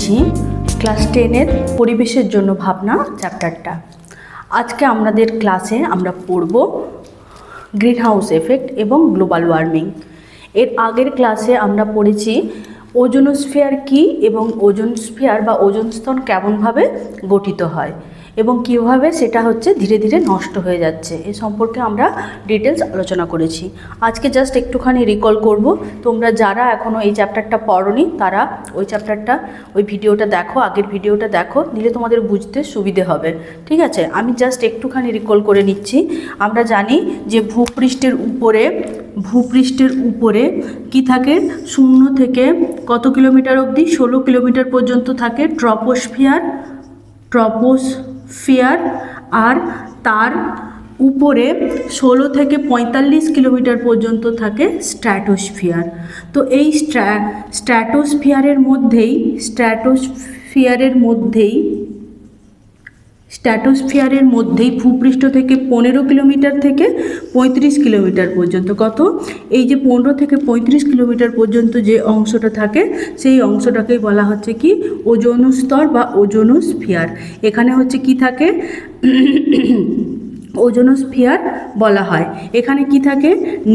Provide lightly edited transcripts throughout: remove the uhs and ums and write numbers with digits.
করছি ক্লাস 10-এর পরিবেশের জন্য ভাবনা চ্যাপ্টারটা। আজকে আমাদের ক্লাসে আমরা পড়ব গ্রিন হাউস এফেক্ট এবং গ্লোবাল ওয়ার্মিং। এর আগের ক্লাসে আমরা পড়েছি ওজোনোস্ফিয়ার কী এবং ওজোনস্ফিয়ার বা ওজোন স্তর কেমনভাবে গঠিত হয় এবং কীভাবে সেটা ধীরে ধীরে নষ্ট হয়ে যাচ্ছে, এ সম্পর্কে আমরা ডিটেলস আলোচনা করেছি। আজকে জাস্ট একটুখানি রিকল করব। তোমরা যারা এখনও এই চ্যাপ্টারটা পড়োনি তারা ওই ভিডিওটা দেখো, আগের ভিডিওটা দেখো, দিলে তোমাদের বুঝতে সুবিধে হবে। ঠিক আছে, আমি জাস্ট একটুখানি রিকল করে নিচ্ছি। আমরা জানি যে ভূপৃষ্ঠের উপরে কি থাকে, 0 থেকে কত কিলোমিটার অবধি, 16 কিলোমিটার পর্যন্ত থাকে ট্রপোস্ফিয়ার, আর তার উপরে 16 থেকে 45 কিলোমিটার পর্যন্ত থাকে স্ট্র্যাটোস্ফিয়ার। তো এই স্ট্র্যাটোস্ফিয়ারের মধ্যেই ভূপৃষ্ঠ থেকে 15 কিলোমিটার থেকে 35 কিলোমিটার পর্যন্ত, এই যে 15 থেকে 35 কিলোমিটার পর্যন্ত যে অংশটা থাকে সেই অংশটাকেই বলা হচ্ছে কি ওজোন স্তর বা ওজোনোস্ফিয়ার। এখানে কি থাকে ওজোনোস্ফিয়ার বলা হয়। এখানে কি থাকে,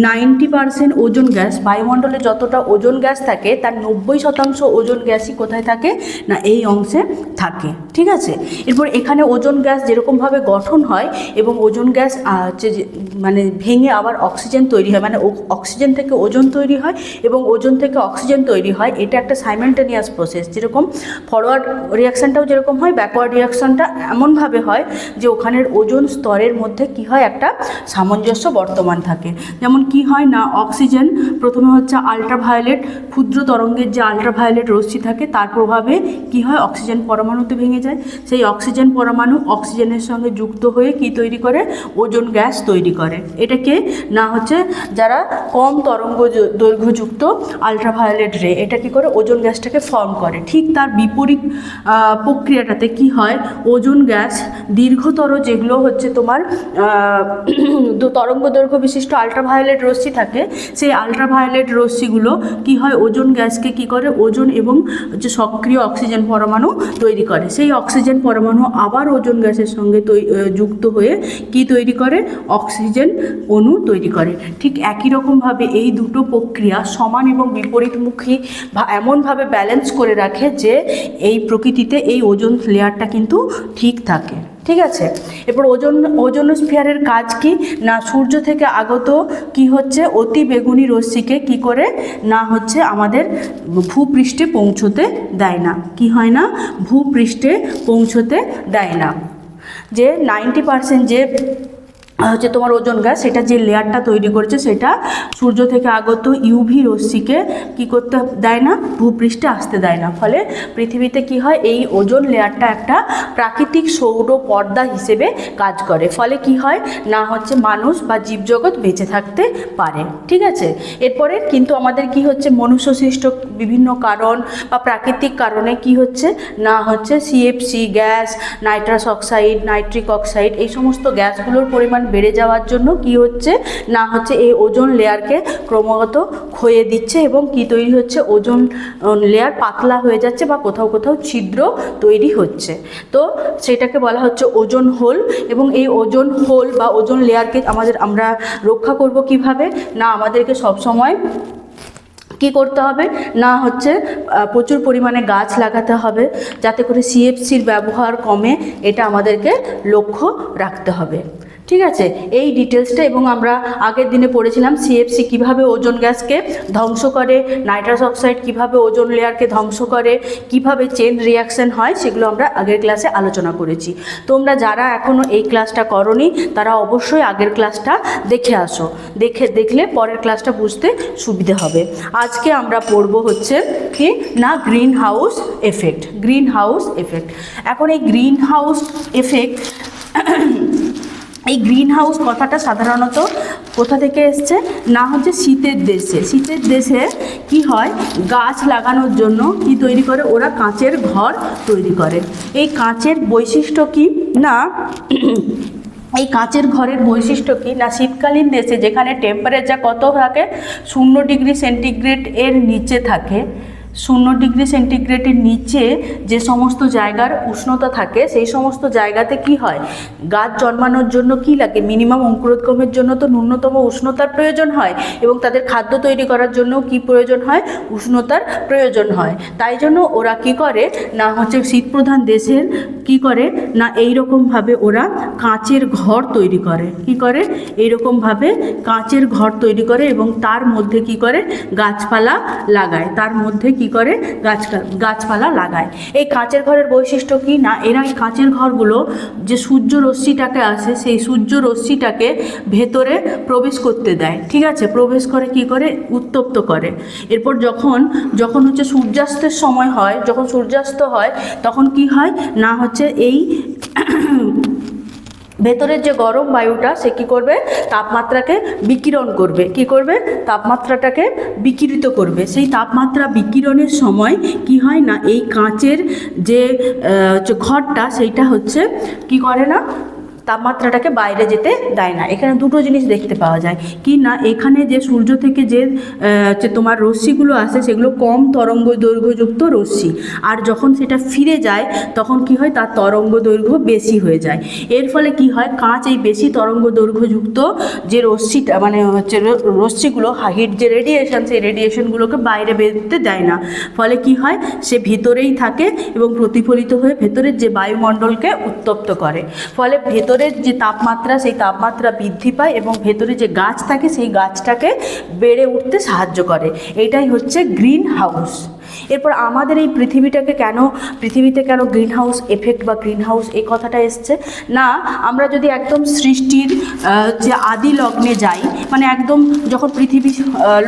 90% ওজোন গ্যাস, বায়ুমণ্ডলে যতটা ওজোন গ্যাস থাকে তার 90% ওজোন গ্যাসই কোথায় থাকে না এই অংশে থাকে। ঠিক আছে, এরপর এখানে ওজোন গ্যাস যেরকমভাবে গঠন হয় এবং ওজোন গ্যাস মানে ভেঙে আবার অক্সিজেন তৈরি হয়, মানে অক্সিজেন থেকে ওজোন তৈরি হয় এবং ওজোন থেকে অক্সিজেন তৈরি হয়। এটা একটা সাইমেলটেনিয়াস প্রসেস। যেরকম ফরওয়ার্ড রিয়াকশানটাও যেরকম হয়, ব্যাকওয়ার্ড রিয়াকশানটা এমনভাবে হয় যে ওখানের ওজোন স্তরের মধ্যে কি হয়, একটা সামঞ্জস্য বর্তমান থাকে। যেমন কি হয় না, অক্সিজেন প্রথমে আল্ট্রাভায়োলেট, ক্ষুদ্র তরঙ্গের যে আল্ট্রাভায়োলেট রশ্মি থাকে তার প্রভাবে কি হয়, অক্সিজেন পরমাণুতে ভেঙে যায়। সেই অক্সিজেন পরমাণু অক্সিজেনের সঙ্গে যুক্ত হয়ে কি তৈরি করে, ওজোন গ্যাস তৈরি করে। এটাকে না যারা কম তরঙ্গ দৈর্ঘ্যযুক্ত আল্ট্রাভায়োলেট রে, এটা কি করে ওজোন গ্যাসটাকে ফর্ম করে। ঠিক তার বিপরীত প্রক্রিয়াটাতে কি হয়, ওজোন গ্যাস দীর্ঘতর যেগুলো তোমার তরঙ্গ দৈর্ঘ্য বিশিষ্ট আল্ট্রাভায়োলেট রশ্মি থাকে, সেই আল্ট্রাভায়োলেট রশ্মিগুলো কি হয়, ওজোন গ্যাসকে কি করে, ওজোন এবং সক্রিয় অক্সিজেন পরমাণু তৈরি করে। সেই অক্সিজেন পরমাণু আবার ওজোন গ্যাসের সঙ্গে যুক্ত হয়ে কি তৈরি করে, অক্সিজেন অণু তৈরি করে। ঠিক একই রকমভাবে এই দুটো প্রক্রিয়া সমান এবং বিপরীতমুখী বা এমনভাবে ব্যালেন্স করে রাখে যে এই প্রকৃতিতে এই ওজোন লেয়ারটা কিন্তু ঠিক থাকে। ঠিক আছে, এরপর ওজোনোস্ফিয়ারের কাজ কি না, সূর্য থেকে আগত কি অতি বেগুনি রশ্মিকে কি করে না আমাদের ভূপৃষ্ঠে পৌঁছতে দেয় না। কি হয় না, ভূপৃষ্ঠে পৌঁছতে দেয় না। যে 90% যে তোমার ওজোন গ্যাস, সেটা যে লেয়ারটা তৈরি করেছে সেটা সূর্য থেকে আগত ইউভি রশ্মিকে কি করতে দেয় না, ভূপৃষ্ঠে আসতে দেয় না। ফলে পৃথিবীতে কি হয়, এই ওজোন লেয়ারটা একটা প্রাকৃতিক সৌর পর্দা হিসেবে কাজ করে। ফলে কি হয় না মানুষ বা জীবজগৎ বেঁচে থাকতে পারে। ঠিক আছে, এরপরে কিন্তু আমাদের কি মনুষ্যসৃষ্ট বিভিন্ন কারণ বা প্রাকৃতিক কারণে কি না CFC gas, nitrous oxide, nitric oxide, এই সমস্ত গ্যাসগুলোর পরিমাণ বেড়ে যাওয়ার জন্য কি না এই ওজোন লেয়ারকে ক্রমাগত ক্ষয়ে দিচ্ছে এবং কি তৈরি হচ্ছে, ওজোন লেয়ার পাতলা হয়ে যাচ্ছে বা কোথাও কোথাও ছিদ্র তৈরি হচ্ছে। তো সেটাকে বলা হচ্ছে ওজোন হোল। এবং এই ওজোন হোল বা ওজোন লেয়ারকে আমরা রক্ষা করব কিভাবে না, আমাদেরকে সবসময় কি করতে হবে না প্রচুর পরিমাণে গাছ লাগাতে হবে, যাতে করে সিএফসির ব্যবহার কমে, এটা আমাদেরকে লক্ষ্য রাখতে হবে। ঠিক আছে, এই ডিটেলসটা এবং আমরা আগের দিনে পড়েছিলাম সিএফসি কিভাবে ওজোন গ্যাসকে ধ্বংস করে, নাইট্রাস অক্সাইড কিভাবে ওজোন লেয়ারকে ধ্বংস করে, কিভাবে চেন রিয়াকশন হয়, সেগুলো আমরা আগের ক্লাসে আলোচনা করেছি। তোমরা যারা এখনও এই ক্লাসটা করোনি তারা অবশ্যই আগের ক্লাসটা দেখে আসো, দেখলে পরের ক্লাসটা বুঝতে সুবিধে হবে। আজকে আমরা পড়ব কি না গ্রিন হাউস এফেক্ট। এখন এই গ্রিন হাউস এফেক্ট, এই গ্রিন হাউস কথাটা সাধারণত কোথা থেকে এসছে না শীতের দেশে কি হয়, গাছ লাগানোর জন্য কি তৈরি করে, ওরা কাঁচের ঘর তৈরি করে। এই কাঁচের বৈশিষ্ট্য কি না, এই কাঁচের ঘরের বৈশিষ্ট্য কি না, শীতকালীন দেশে যেখানে টেম্পারেচার কত থাকে, 0 ডিগ্রি সেন্টিগ্রেড এর নিচে থাকে, 0 ডিগ্রি সেন্টিগ্রেডের নিচে যে সমস্ত জায়গার উষ্ণতা থাকে সেই সমস্ত জায়গাতে কি হয়, গাছ জন্মানোর জন্য কি লাগে, মিনিমাম অঙ্কুরোদ্গমের জন্য তো ন্যূনতম উষ্ণতার প্রয়োজন হয় এবং তাদের খাদ্য তৈরি করার জন্য কি প্রয়োজন হয়, উষ্ণতার প্রয়োজন হয়। তাই জন্য ওরা কি করে না হচ্ছে শীতপ্রধান দেশের কি করে না এইরকমভাবে ওরা কাঁচের ঘর তৈরি করে, কি করে এইরকমভাবে কাঁচের ঘর তৈরি করে এবং তার মধ্যে কি করে গাছপালা লাগায়, তার মধ্যে কি করে গাছপালা লাগায়। এই কাঁচের ঘরের বৈশিষ্ট্য কি না, এরা এই কাঁচের ঘরগুলো যে সূর্য রশ্মিটাকে আসে সেই সূর্য রশ্মিটাকে ভেতরে প্রবেশ করতে দেয়, ঠিক আছে, প্রবেশ করে কি করে উত্তপ্ত করে। এরপর যখন হচ্ছে সূর্যাস্তের সময় হয়, যখন সূর্যাস্ত হয় তখন কি হয় না হচ্ছে এই ভেতরের যে গরম বায়ুটা সে কী করবে, তাপমাত্রাকে বিকিরণ করবে, কি করবে, তাপমাত্রাটাকে বিকিরিত করবে। সেই তাপমাত্রা বিকিরণের সময় কি হয় না এই কাঁচের যে ঘরটা সেইটা হচ্ছে কি করে না, তাপমাত্রাটাকে বাইরে যেতে দেয় না। এখানে দুটো জিনিস দেখতে পাওয়া যায় কি না, এখানে যে সূর্য থেকে যে তোমার রশ্মিগুলো আসে সেগুলো কম তরঙ্গ দৈর্ঘ্যযুক্ত রশ্মি, আর যখন সেটা ফিরে যায় তখন কি হয় তার তরঙ্গ দৈর্ঘ্য বেশি হয়ে যায়। এর ফলে কি হয়, কাঁচ এই বেশি তরঙ্গ দৈর্ঘ্যযুক্ত যে রশ্মিটা মানে হচ্ছে রশ্মিগুলো হিট যে রেডিয়েশন সেই রেডিয়েশনগুলোকে বাইরে বেরোতে দেয় না, ফলে কি হয় সে ভিতরেই থাকে এবং প্রতিফলিত হয়ে ভেতরের যে বায়ুমণ্ডলকে উত্তপ্ত করে, ফলে ভেতরের যে তাপমাত্রা সেই তাপমাত্রা বৃদ্ধি পায় এবং ভেতরে যে গাছ থাকে সেই গাছটাকে বেড়ে উঠতে সাহায্য করে। এটাই হচ্ছে গ্রিন হাউস। এরপর আমাদের এই পৃথিবীতে কেন গ্রিন হাউস এফেক্ট বা গ্রিন হাউস এই কথাটা এসছে না, আমরা যদি একদম সৃষ্টির যে আদি লগ্নে যাই, মানে একদম যখন পৃথিবী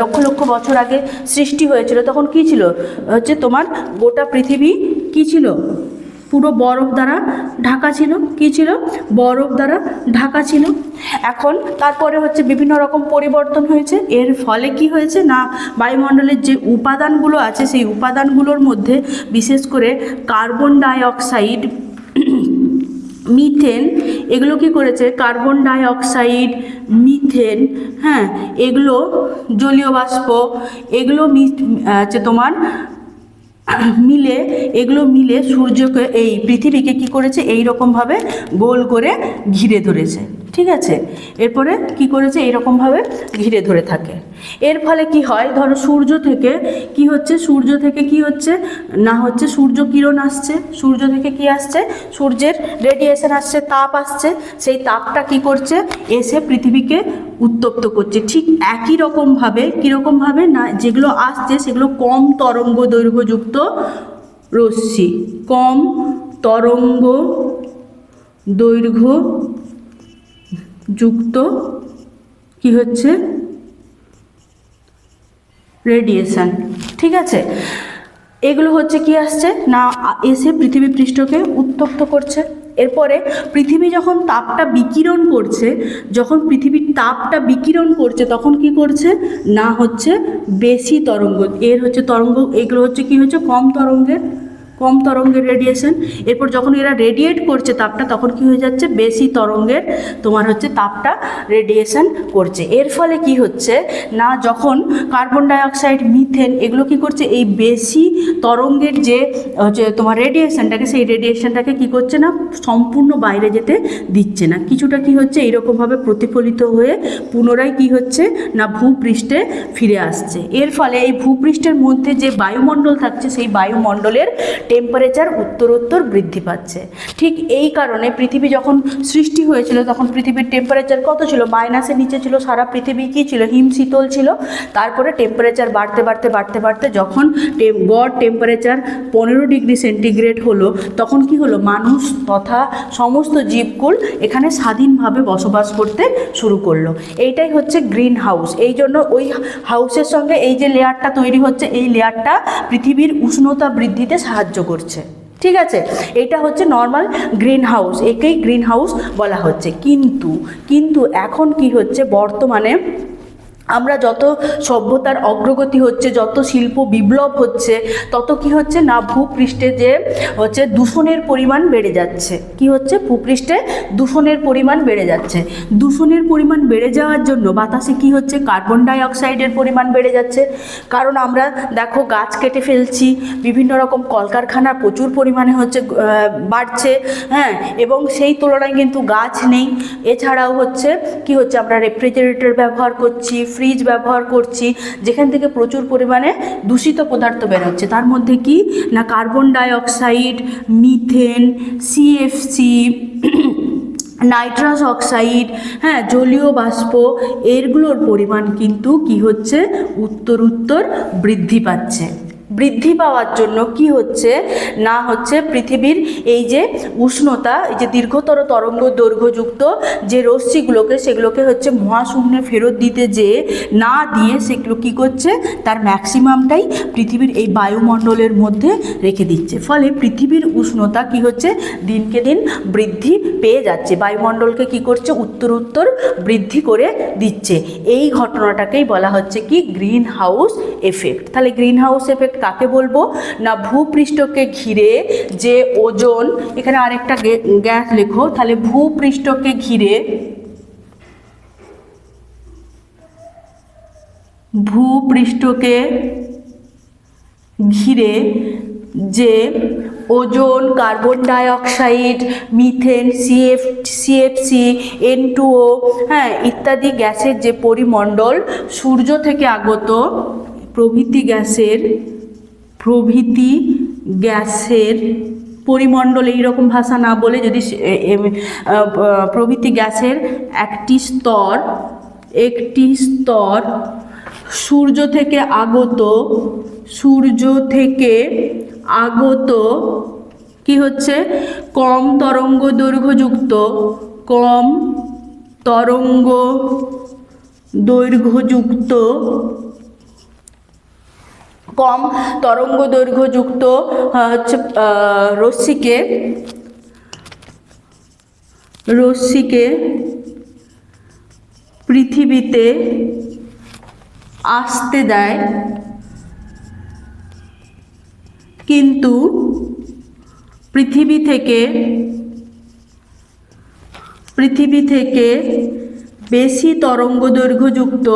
লক্ষ লক্ষ বছর আগে সৃষ্টি হয়েছিল তখন কি ছিল, হচ্ছে তোমার গোটা পৃথিবী কি ছিল, পুরো বরফ দ্বারা ঢাকা ছিল, কি ছিল, বরফ দ্বারা ঢাকা ছিল। এখন তারপরে হচ্ছে বিভিন্ন রকম পরিবর্তন হয়েছে, এর ফলে কি হয়েছে না বায়ুমণ্ডলের যে উপাদানগুলো আছে সেই উপাদানগুলোর মধ্যে বিশেষ করে কার্বন ডাই অক্সাইড, মিথেন, এগুলো কি করেছে, কার্বন ডাই অক্সাইড, মিথেন, হ্যাঁ, এগুলো জলীয় বাষ্প, এগুলো তোমার মিলে সূর্যকে এই পৃথিবীকে কি করেছে এই রকমভাবে গোল করে ঘিরে ধরেছে, ঠিক আছে। এরপরে কি করেছে এইরকমভাবে ঘিরে ধরে থাকে। এর ফলে কি হয়, ধরো সূর্য থেকে কি হচ্ছে না হচ্ছে সূর্য কিরণ আসছে, সূর্য থেকে কি আসছে, সূর্যের রেডিয়েশন আসছে, তাপ আসছে, সেই তাপটা কি করছে এসে পৃথিবীকে উত্তপ্ত করছে। ঠিক একই রকমভাবে কীরকমভাবে না যেগুলো আসছে সেগুলো কম তরঙ্গ দৈর্ঘ্যযুক্ত রশ্মি, কম তরঙ্গ দৈর্ঘ্যযুক্ত কি হচ্ছে রেডিয়েশন, ঠিক আছে। এগুলো হচ্ছে কি আসছে না এসে পৃথিবী পৃষ্ঠকে উত্তপ্ত করছে। এরপরে পৃথিবী যখন তাপটা বিকিরণ করছে, তখন কি করছে না হচ্ছে বেশি তরঙ্গ, এর হচ্ছে তরঙ্গ, এগুলো হচ্ছে কি হচ্ছে কম তরঙ্গের রেডিয়েশন। এরপর যখন এরা রেডিয়েট করছে তাপটা তখন কি হয়ে যাচ্ছে বেশি তরঙ্গের তোমার হচ্ছে তাপটা রেডিয়েশন করছে। এর ফলে কি হচ্ছে না যখন কার্বন ডাইঅক্সাইড, মিথেন এগুলো কি করছে এই বেশি তরঙ্গের যে হচ্ছে তোমার রেডিয়েশনটাকে সেই রেডিয়েশনটাকে কি করছে না সম্পূর্ণ বাইরে যেতে দিচ্ছে না, কিছুটা কি হচ্ছে এইরকমভাবে প্রতিফলিত হয়ে পুনরায় কি হচ্ছে না ভূপৃষ্ঠে ফিরে আসছে। এর ফলে এই ভূপৃষ্ঠের মধ্যে যে বায়ুমণ্ডল থাকছে সেই বায়ুমণ্ডলের টেম্পারেচার উত্তরোত্তর বৃদ্ধি পাচ্ছে। ঠিক এই কারণে পৃথিবী যখন সৃষ্টি হয়েছিল তখন পৃথিবীর টেম্পারেচার কত ছিল, মাইনাসের নিচে ছিল, সারা পৃথিবী কী ছিল, হিমশীতল ছিল। তারপরে টেম্পারেচার বাড়তে যখন গড় টেম্পারেচার 15 ডিগ্রি সেন্টিগ্রেড হলো তখন কি হলো, মানুষ তথা সমস্ত জীবকুল এখানে স্বাধীনভাবে বসবাস করতে শুরু করলো। এইটাই হচ্ছে গ্রিন হাউস। এই জন্য ওই হাউসের সঙ্গে এই যে লেয়ারটা তৈরি হচ্ছে এই লেয়ারটা পৃথিবীর উষ্ণতা বৃদ্ধিতে সাহায্য করছে, ঠিক আছে। এটা হচ্ছে নর্মাল গ্রিন হাউস, একেই গ্রিন হাউস বলা হচ্ছে। কিন্তু এখন কি হচ্ছে বর্তমানে আমরা যত সভ্যতার অগ্রগতি হচ্ছে, যত শিল্প বিপ্লব হচ্ছে, তত কি হচ্ছে না ভূপৃষ্ঠে যে হচ্ছে দূষণের পরিমাণ বেড়ে যাচ্ছে। কি হচ্ছে? ভূপৃষ্ঠে দূষণের পরিমাণ বেড়ে যাচ্ছে। দূষণের পরিমাণ বেড়ে যাওয়ার জন্য বাতাসে কি হচ্ছে? কার্বন ডাই অক্সাইডের পরিমাণ বেড়ে যাচ্ছে। কারণ আমরা দেখো গাছ কেটে ফেলছি, বিভিন্ন রকম কলকারখানা প্রচুর পরিমাণে হচ্ছে বাড়ছে, হ্যাঁ, এবং সেই তুলনায় কিন্তু গাছ নেই। এছাড়াও হচ্ছে কি হচ্ছে? আমরা রেফ্রিজারেটর ব্যবহার করছি, ফ্রিজ ব্যবহার করছি, যেখান থেকে প্রচুর পরিমাণে দূষিত পদার্থ বেরোচ্ছে। তার মধ্যে কি না carbon dioxide, methane, CFC, nitrous oxide, হ্যাঁ, জলীয় বাষ্প, এরগুলোর পরিমাণ কিন্তু কি হচ্ছে? উত্তরোত্তর বৃদ্ধি পাচ্ছে। বৃদ্ধি পাওয়ার জন্য কি হচ্ছে না হচ্ছে পৃথিবীর এই যে উষ্ণতা, এই যে দীর্ঘতর তরঙ্গ দৈর্ঘ্যযুক্ত যে রশ্মিগুলোকে, সেগুলোকে হচ্ছে মহাশূন্যে ফেরত দিতে যেয়ে না দিয়ে সেগুলো কী করছে? তার ম্যাক্সিমামটাই পৃথিবীর এই বায়ুমণ্ডলের মধ্যে রেখে দিচ্ছে। ফলে পৃথিবীর উষ্ণতা কি হচ্ছে? দিনকে দিন বৃদ্ধি পেয়ে যাচ্ছে। বায়ুমণ্ডলকে কি করছে? উত্তরোত্তর বৃদ্ধি করে দিচ্ছে। এই ঘটনাটাকেই বলা হচ্ছে কি গ্রিন হাউস এফেক্ট। তাহলে গ্রিন হাউস এফেক্ট কাকে বলবো না ভূপৃষ্ঠকে ঘিরে যে ওজোন, এখানে আরেকটা গ্যাস লেখো, তাহলে ভূপৃষ্ঠকে ঘিরে যে ozone, carbon dioxide, methane, CFC, N2O, হ্যাঁ, ইত্যাদি গ্যাসের যে পরিমণ্ডল সূর্য থেকে আগত প্রভৃতি গ্যাসের পরিমণ্ডল, এইরকম ভাষা না বলে যদি প্রভৃতি গ্যাসের একটি স্তর সূর্য থেকে আগত কি হচ্ছে? কম তরঙ্গ দৈর্ঘ্যযুক্ত হচ্ছে রশ্মিকে পৃথিবীতে আসতে দেয়, কিন্তু পৃথিবী থেকে বেশি তরঙ্গ দৈর্ঘ্যযুক্ত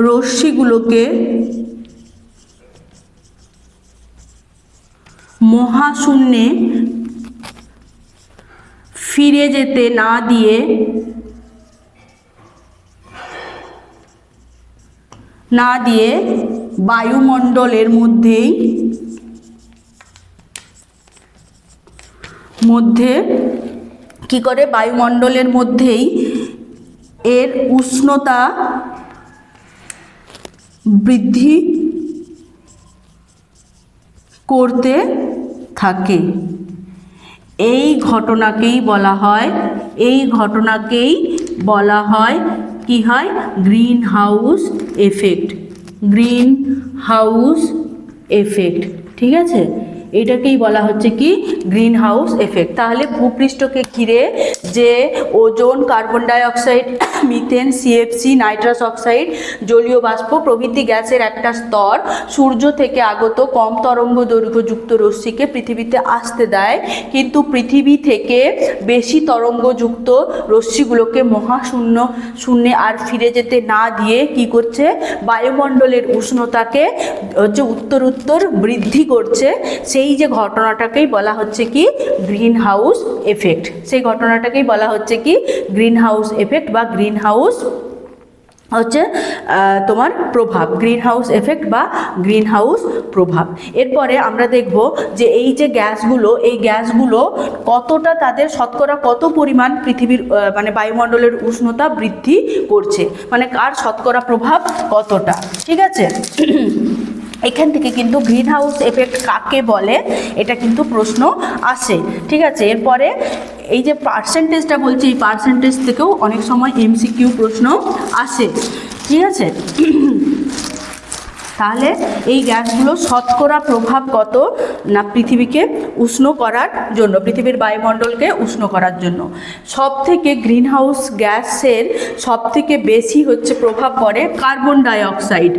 রশ্মিগুলোকে মহাশূন্যে ফিরে যেতে না দিয়ে বায়ুমণ্ডলের মধ্যে কি করে? বায়ুমণ্ডলের মধ্যেই এর উষ্ণতা বৃদ্ধি করতে থাকে। এই ঘটনাকেই বলা হয় কি হয়? Green house effect. ঠিক আছে, এটাকেই বলা হচ্ছে কি গ্রিন হাউস এফেক্ট। তাহলে ভূপৃষ্ঠকে ঘিরে যে ozone, carbon dioxide, methane, CFC, nitrous oxide, জলীয় বাষ্প প্রভৃতি গ্যাসের একটা স্তর সূর্য থেকে আগত কম তরঙ্গ দৈর্ঘ্যযুক্ত রশ্মিকে পৃথিবীতে আসতে দেয়, কিন্তু পৃথিবী থেকে বেশি তরঙ্গযুক্ত রশ্মিগুলোকে শূন্যে আর ফিরে যেতে না দিয়ে কি করছে? বায়ুমণ্ডলের উষ্ণতাকে হচ্ছে উত্তরোত্তর বৃদ্ধি করছে। সেই যে ঘটনাটাকেই বলা হচ্ছে কি গ্রিন হাউস এফেক্ট। সেই ঘটনাটাকেই বলা হচ্ছে কি গ্রিন হাউস এফেক্ট বা গ্রিন হাউস হচ্ছে তোমার প্রভাব, গ্রিন হাউস এফেক্ট বা গ্রিন হাউস প্রভাব। এরপরে আমরা দেখব যে এই যে গ্যাসগুলো, এই গ্যাসগুলো কতটা, তাদের শতকরা কত পরিমাণ পৃথিবীর মানে বায়ুমণ্ডলের উষ্ণতা বৃদ্ধি করছে, মানে কার শতকরা প্রভাব কতটা। ঠিক আছে, এখান থেকে কিন্তু গ্রিন হাউস এফেক্ট কাকে বলে এটা কিন্তু প্রশ্ন আসে। ঠিক আছে, এরপরে এই যে পার্সেন্টেজটা বলছি, এই পার্সেন্টেজ থেকেও অনেক সময় এমসিকিউ প্রশ্ন আসে। ঠিক আছে, তাহলে এই গ্যাসগুলো শতকরা প্রভাব কত না পৃথিবীকে উষ্ণ করার জন্য, পৃথিবীর বায়ুমণ্ডলকে উষ্ণ করার জন্য সব থেকে গ্রিনহাউস গ্যাসের সব থেকে বেশি হচ্ছে প্রভাব পড়ে কার্বন ডাইঅক্সাইড।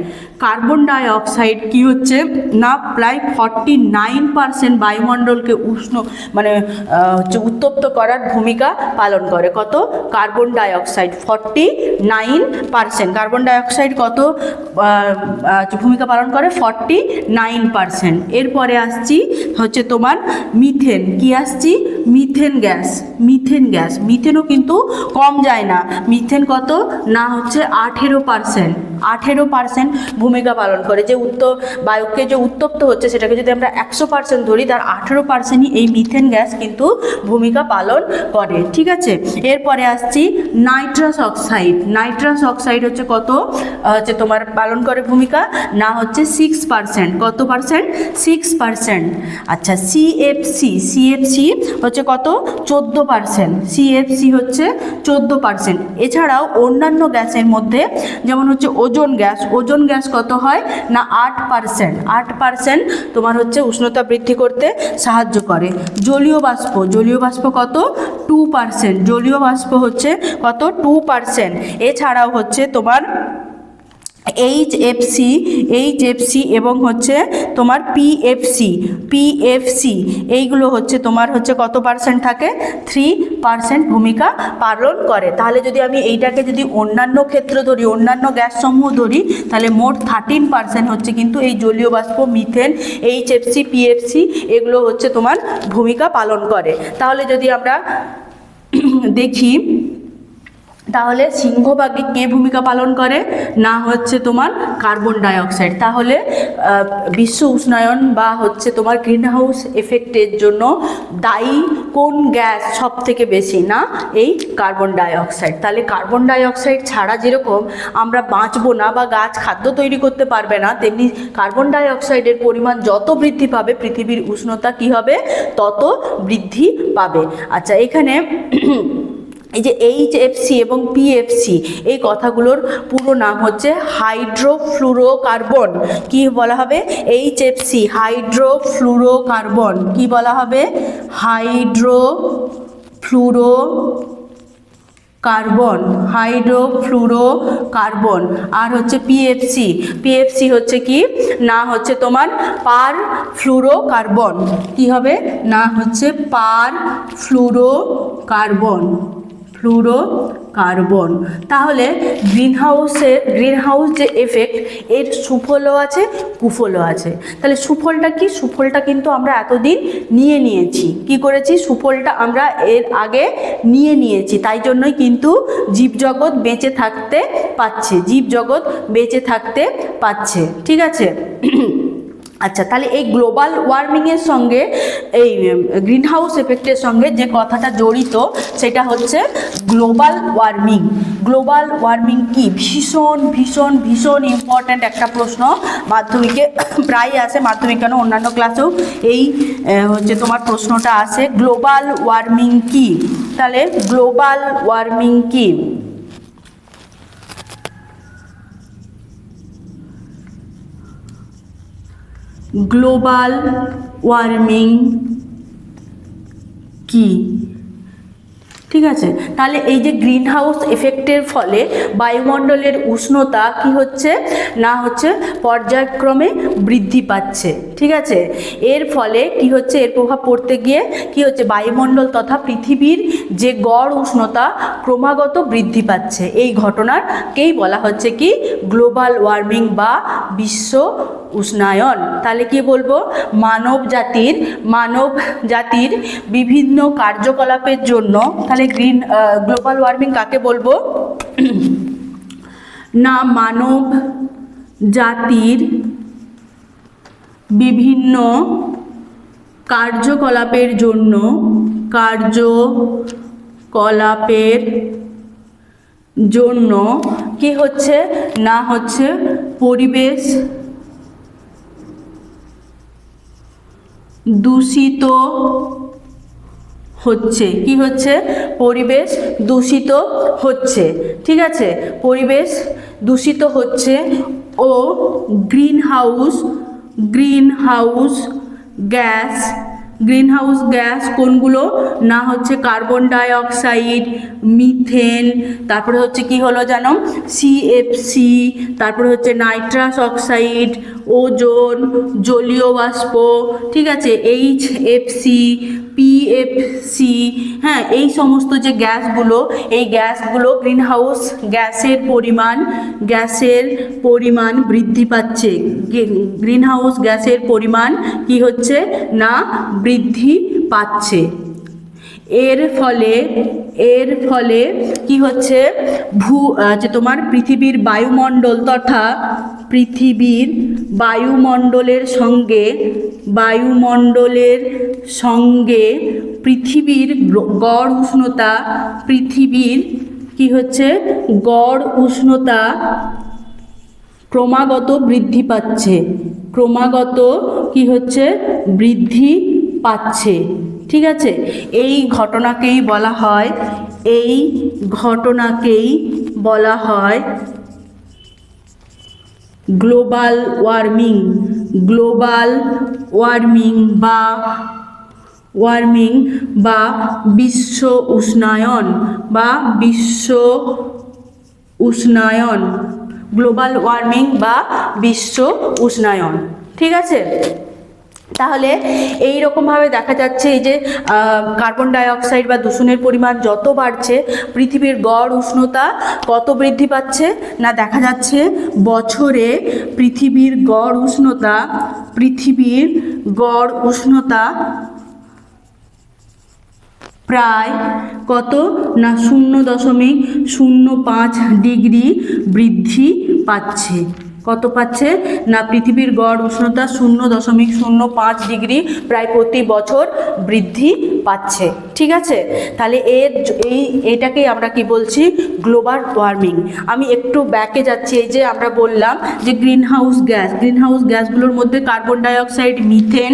কার্বন ডাইঅক্সাইড কি হচ্ছে না প্রায় 49% বায়ুমণ্ডলকে উষ্ণ মানে হচ্ছে উত্তপ্ত করার ভূমিকা পালন করে। কত? Carbon dioxide 49%। কার্বন ডাইঅক্সাইড কত ভূমিকা পালন করে? 49%। এরপরে আসছি হচ্ছে তোমার মিথেন। কি আসছি? Methane gas. মিথেন গ্যাস, মিথেনও কিন্তু কম যায় না। মিথেন কত না হচ্ছে 18%। 18% ভূমিকা পালন করে। যে বায়ুকে যে উত্তপ্ত হচ্ছে সেটাকে যদি আমরা 100% ধরি, তার 18%ই এই মিথেন গ্যাস কিন্তু ভূমিকা পালন করে। ঠিক আছে, এরপরে আসছি নাইট্রাস অক্সাইড। নাইট্রাস অক্সাইড হচ্ছে কত হচ্ছে তোমার পালন করে ভূমিকা না হচ্ছে 6%। কত পার্সেন্ট? 6%। আচ্ছা, সিএফসি। সিএফসি হচ্ছে কত? 14%। সিএফসি হচ্ছে 14%। এছাড়াও অন্যান্য গ্যাসের মধ্যে যেমন হচ্ছে ওজোন গ্যাস। ওজোন গ্যাস কত হয় না 8%। 8% তোমার হচ্ছে উষ্ণতা বৃদ্ধি করতে সাহায্য করে। জলীয় বাষ্প। জলীয় বাষ্প কত? 2%। জলীয় বাষ্প হচ্ছে কত? 2%। এছাড়াও হচ্ছে তোমার এইচএফসি এবং হচ্ছে তোমার পিএফসি এইগুলো হচ্ছে তোমার হচ্ছে কত পার্সেন্ট থাকে? 3% ভূমিকা পালন করে। তাহলে যদি আমি এইটাকে যদি অন্যান্য ক্ষেত্র ধরি, অন্যান্য গ্যাস সমূহ ধরি, তাহলে মোট 13% হচ্ছে কিন্তু এই জলীয় বাষ্প, মিথেন, এইচএফসি, পিএফসি এগুলো হচ্ছে তোমার ভূমিকা পালন করে। তাহলে যদি আমরা দেখি তাহলে সিংহভাগে কে ভূমিকা পালন করে না হচ্ছে তোমার কার্বন ডাইঅক্সাইড। তাহলে বিশ্ব উষ্ণায়ন বা হচ্ছে তোমার গ্রিনহাউস এফেক্টের জন্য দায়ী কোন গ্যাস সব থেকে বেশি না এই কার্বন ডাইঅক্সাইড। তাহলে কার্বন ডাইঅক্সাইড ছাড়া যেরকম আমরা বাঁচবো না বা গাছ খাদ্য তৈরি করতে পারবে না, তেমনি কার্বন ডাইঅক্সাইডের পরিমাণ যত বৃদ্ধি পাবে পৃথিবীর উষ্ণতা কি হবে? তত বৃদ্ধি পাবে। আচ্ছা, এখানে এই যে এইচএফসি এবং পিএফসি এই কথাগুলোর পুরো নাম হচ্ছে হাইড্রোফ্লুরোকার্বন। কি বলা হবে? HFC hydrofluorocarbon. কি বলা হবে? হাইড্রোফ্লুরোকার্বন। হাইড্রোফ্লুরোকার্বন। আর হচ্ছে পিএফসি। পিএফসি হচ্ছে কি না হচ্ছে তোমার পারফ্লুরোকার্বন। কি হবে না হচ্ছে পারফ্লুরোকার্বন। ফ্লুরোকার্বন। তাহলে গ্রিনহাউস যে এফেক্ট, এর সুফলও আছে কুফলও আছে। তাহলে সুফলটা কি? সুফলটা কিন্তু আমরা এতদিন নিয়েছি। কি করেছি? সুফলটা আমরা এর আগে নিয়েছি, তাই জন্যই কিন্তু জীবজগৎ বেঁচে থাকতে পারছে। জীবজগৎ বেঁচে থাকতে পারছে। ঠিক আছে। আচ্ছা, তাহলে এই গ্লোবাল ওয়ার্মিংয়ের সঙ্গে এই গ্রিনহাউস এফেক্টের সঙ্গে যে কথাটা জড়িত সেটা হচ্ছে গ্লোবাল ওয়ার্মিং। গ্লোবাল ওয়ার্মিং কি? ভীষণ ভীষণ ভীষণ ইম্পর্ট্যান্ট একটা প্রশ্ন, মাধ্যমিকে প্রায় আসে, মাধ্যমিক কেন অন্যান্য ক্লাসেও এই হচ্ছে তোমার প্রশ্নটা আসে। গ্লোবাল ওয়ার্মিং কি? তাহলে গ্লোবাল ওয়ার্মিং কি? গ্লোবাল ওয়ার্মিং কি? ঠিক আছে, তাহলে এই যে গ্রিনহাউস এফেক্টের ফলে বায়ুমণ্ডলের উষ্ণতা কি হচ্ছে না হচ্ছে পর্যায়ক্রমে বৃদ্ধি পাচ্ছে। ঠিক আছে, এর ফলে কি হচ্ছে? এর প্রভাব পড়তে গিয়ে কি হচ্ছে? বায়ুমণ্ডল তথা পৃথিবীর যে গড় উষ্ণতা ক্রমাগত বৃদ্ধি পাচ্ছে। এই ঘটনাকেই বলা হচ্ছে কি গ্লোবাল ওয়ার্মিং বা বিশ্ব উষ্ণায়ন। তাহলে কি বলবো? মানব জাতির বিভিন্ন কার্যকলাপের জন্য, তাহলে গ্লোবাল ওয়ার্মিং কাকে বলবো না মানব জাতির বিভিন্ন কার্যকলাপের জন্য কি হচ্ছে না হচ্ছে পরিবেশ দূষিত হচ্ছে। কি হচ্ছে? পরিবেশ দূষিত হচ্ছে। ঠিক আছে, পরিবেশ দূষিত হচ্ছে। ও গ্রিনহাউস গ্যাস কোনগুলো না হচ্ছে কার্বন ডাই অক্সাইড, মিথেন, তারপরে হচ্ছে কি হলো জানো সিএফসি, তারপরে হচ্ছে নাইট্রাস অক্সাইড, ওজোন, জলীয় বাষ্প, ঠিক আছে, এইচএফসি, পিএফসি, হ্যাঁ, এই সমস্ত যে গ্যাসগুলো, এই গ্যাসগুলো গ্রিনহাউস গ্যাসের পরিমাণ বৃদ্ধি পাচ্ছে। গ্রিনহাউস গ্যাসের পরিমাণ কি হচ্ছে না বৃদ্ধি পাচ্ছে। এর ফলে কি হচ্ছে যে তোমার পৃথিবীর বায়ুমণ্ডল তথা পৃথিবীর বায়ুমণ্ডলের সঙ্গে পৃথিবীর গড় উষ্ণতা ক্রমাগত বৃদ্ধি পাচ্ছে, ঠিক আছে। এই ঘটনাকেই বলা হয় গ্লোবাল ওয়ার্মিং বা বিশ্ব উষ্ণায়ন, গ্লোবাল ওয়ার্মিং বা বিশ্ব উষ্ণায়ন, ঠিক আছে। তাহলে এই রকমভাবে দেখা যাচ্ছে এই যে কার্বন ডাই অক্সাইড বা দূষণের পরিমাণ যত বাড়ছে পৃথিবীর গড় উষ্ণতা কত বৃদ্ধি পাচ্ছে না দেখা যাচ্ছে বছরে পৃথিবীর গড় উষ্ণতা প্রায় কত না 0.05 ডিগ্রি বৃদ্ধি পাচ্ছে। কত পাচ্ছে না পৃথিবীর গড় উষ্ণতা 0.05 ডিগ্রি প্রায় প্রতি বছর বৃদ্ধি পাচ্ছে, ঠিক আছে। তাহলে এটাকেই আমরা কি বলছি গ্লোবাল ওয়ার্মিং। আমি একটু ব্যাকে যাচ্ছি। এই যে আমরা বললাম যে গ্রিনহাউস গ্যাসগুলোর মধ্যে কার্বন ডাই অক্সাইড, মিথেন,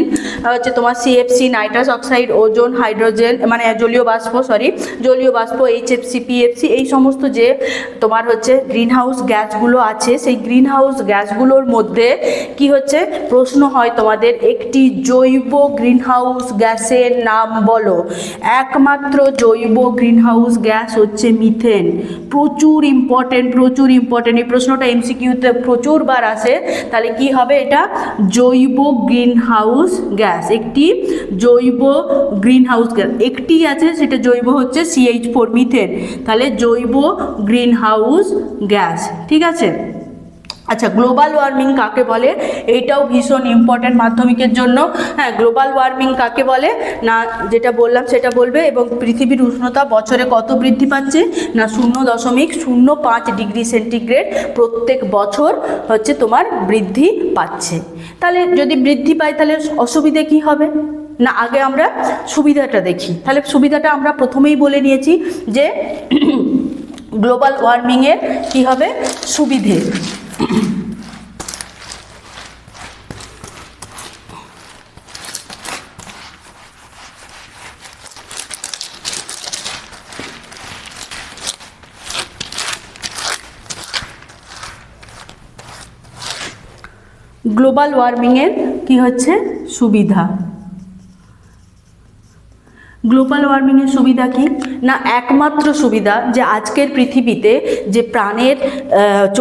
হচ্ছে তোমার CFC, nitrous oxide, ozone, hydrogen, মানে জলীয় বাষ্প, এইচএফসি, পিএফসি, এই সমস্ত যে তোমার হচ্ছে গ্রিনহাউস গ্যাসগুলো আছে, সেই গ্রিনহাউস গ্যাসগুলোর মধ্যে কি হচ্ছে প্রশ্ন হয় তোমাদের একটি জৈব গ্রিনহাউস গ্যাসের নাম বলো। একমাত্র জৈব গ্রিনহাউস গ্যাস হচ্ছে মিথেন। প্রচুর ইম্পর্টেন্ট এই প্রশ্নটা এমসিকিউতে প্রচুরবার আসে। তাহলে কি হবে এটা জৈব গ্রিনহাউস গ্যাস, একটি জৈব গ্রিনহাউস গ্যাস, একটি আছে সেটা জৈব হচ্ছে CH4 মিথেন। তাহলে জৈব গ্রিনহাউস গ্যাস, ঠিক আছে। আচ্ছা, গ্লোবাল ওয়ার্মিং কাকে বলে এইটাও ভীষণ ইম্পর্ট্যান্ট মাধ্যমিকের জন্য। হ্যাঁ, গ্লোবাল ওয়ার্মিং কাকে বলে না যেটা বললাম সেটা বলবে। এবং পৃথিবীর উষ্ণতা বছরে কত বৃদ্ধি পাচ্ছে না 0.05 ডিগ্রি সেন্টিগ্রেড প্রত্যেক বছর হচ্ছে তোমার বৃদ্ধি পাচ্ছে। তাহলে যদি বৃদ্ধি পায় তাহলে অসুবিধে কি হবে না আগে আমরা সুবিধাটা দেখি। তাহলে সুবিধাটা আমরা প্রথমেই বলে নিয়েছি যে গ্লোবাল ওয়ার্মিংয়ের কি হবে সুবিধে। গ্লোবাল ওয়ার্মিংয়ের কি হচ্ছে সুবিধা। গ্লোবাল ওয়ার্মিংয়ের সুবিধা কি না একমাত্র সুবিধা যে আজকের পৃথিবীতে যে প্রাণের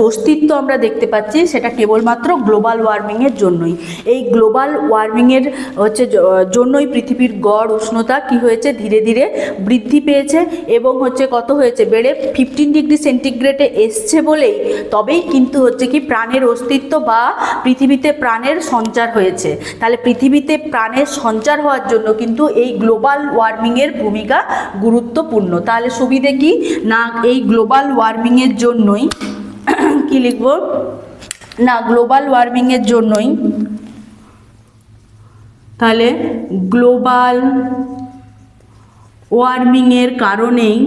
অস্তিত্ব আমরা দেখতে পাচ্ছি সেটা কেবলমাত্র গ্লোবাল ওয়ার্মিংয়ের জন্যই। এই গ্লোবাল ওয়ার্মিংয়ের হচ্ছে জন্যই পৃথিবীর গড় উষ্ণতা কি হয়েছে ধীরে ধীরে বৃদ্ধি পেয়েছে এবং হচ্ছে কত হয়েছে বেড়ে 15 ডিগ্রি সেন্টিগ্রেডে এসছে বলেই তবেই কিন্তু হচ্ছে কি প্রাণের অস্তিত্ব বা পৃথিবীতে প্রাণের সঞ্চার হয়েছে। তাহলে পৃথিবীতে প্রাণের সঞ্চার হওয়ার জন্য কিন্তু এই গ্লোবাল ওয়ার্মিংয়ের ভূমিকা গুরুত্বপূর্ণ। তাহলে সুবিধে কি না এই গ্লোবাল ওয়ার্মিংয়ের জন্যই কি লিখব না গ্লোবাল ওয়ার্মিংয়ের জন্যই তাহলে গ্লোবাল ওয়ার্মিংয়ের কারণেই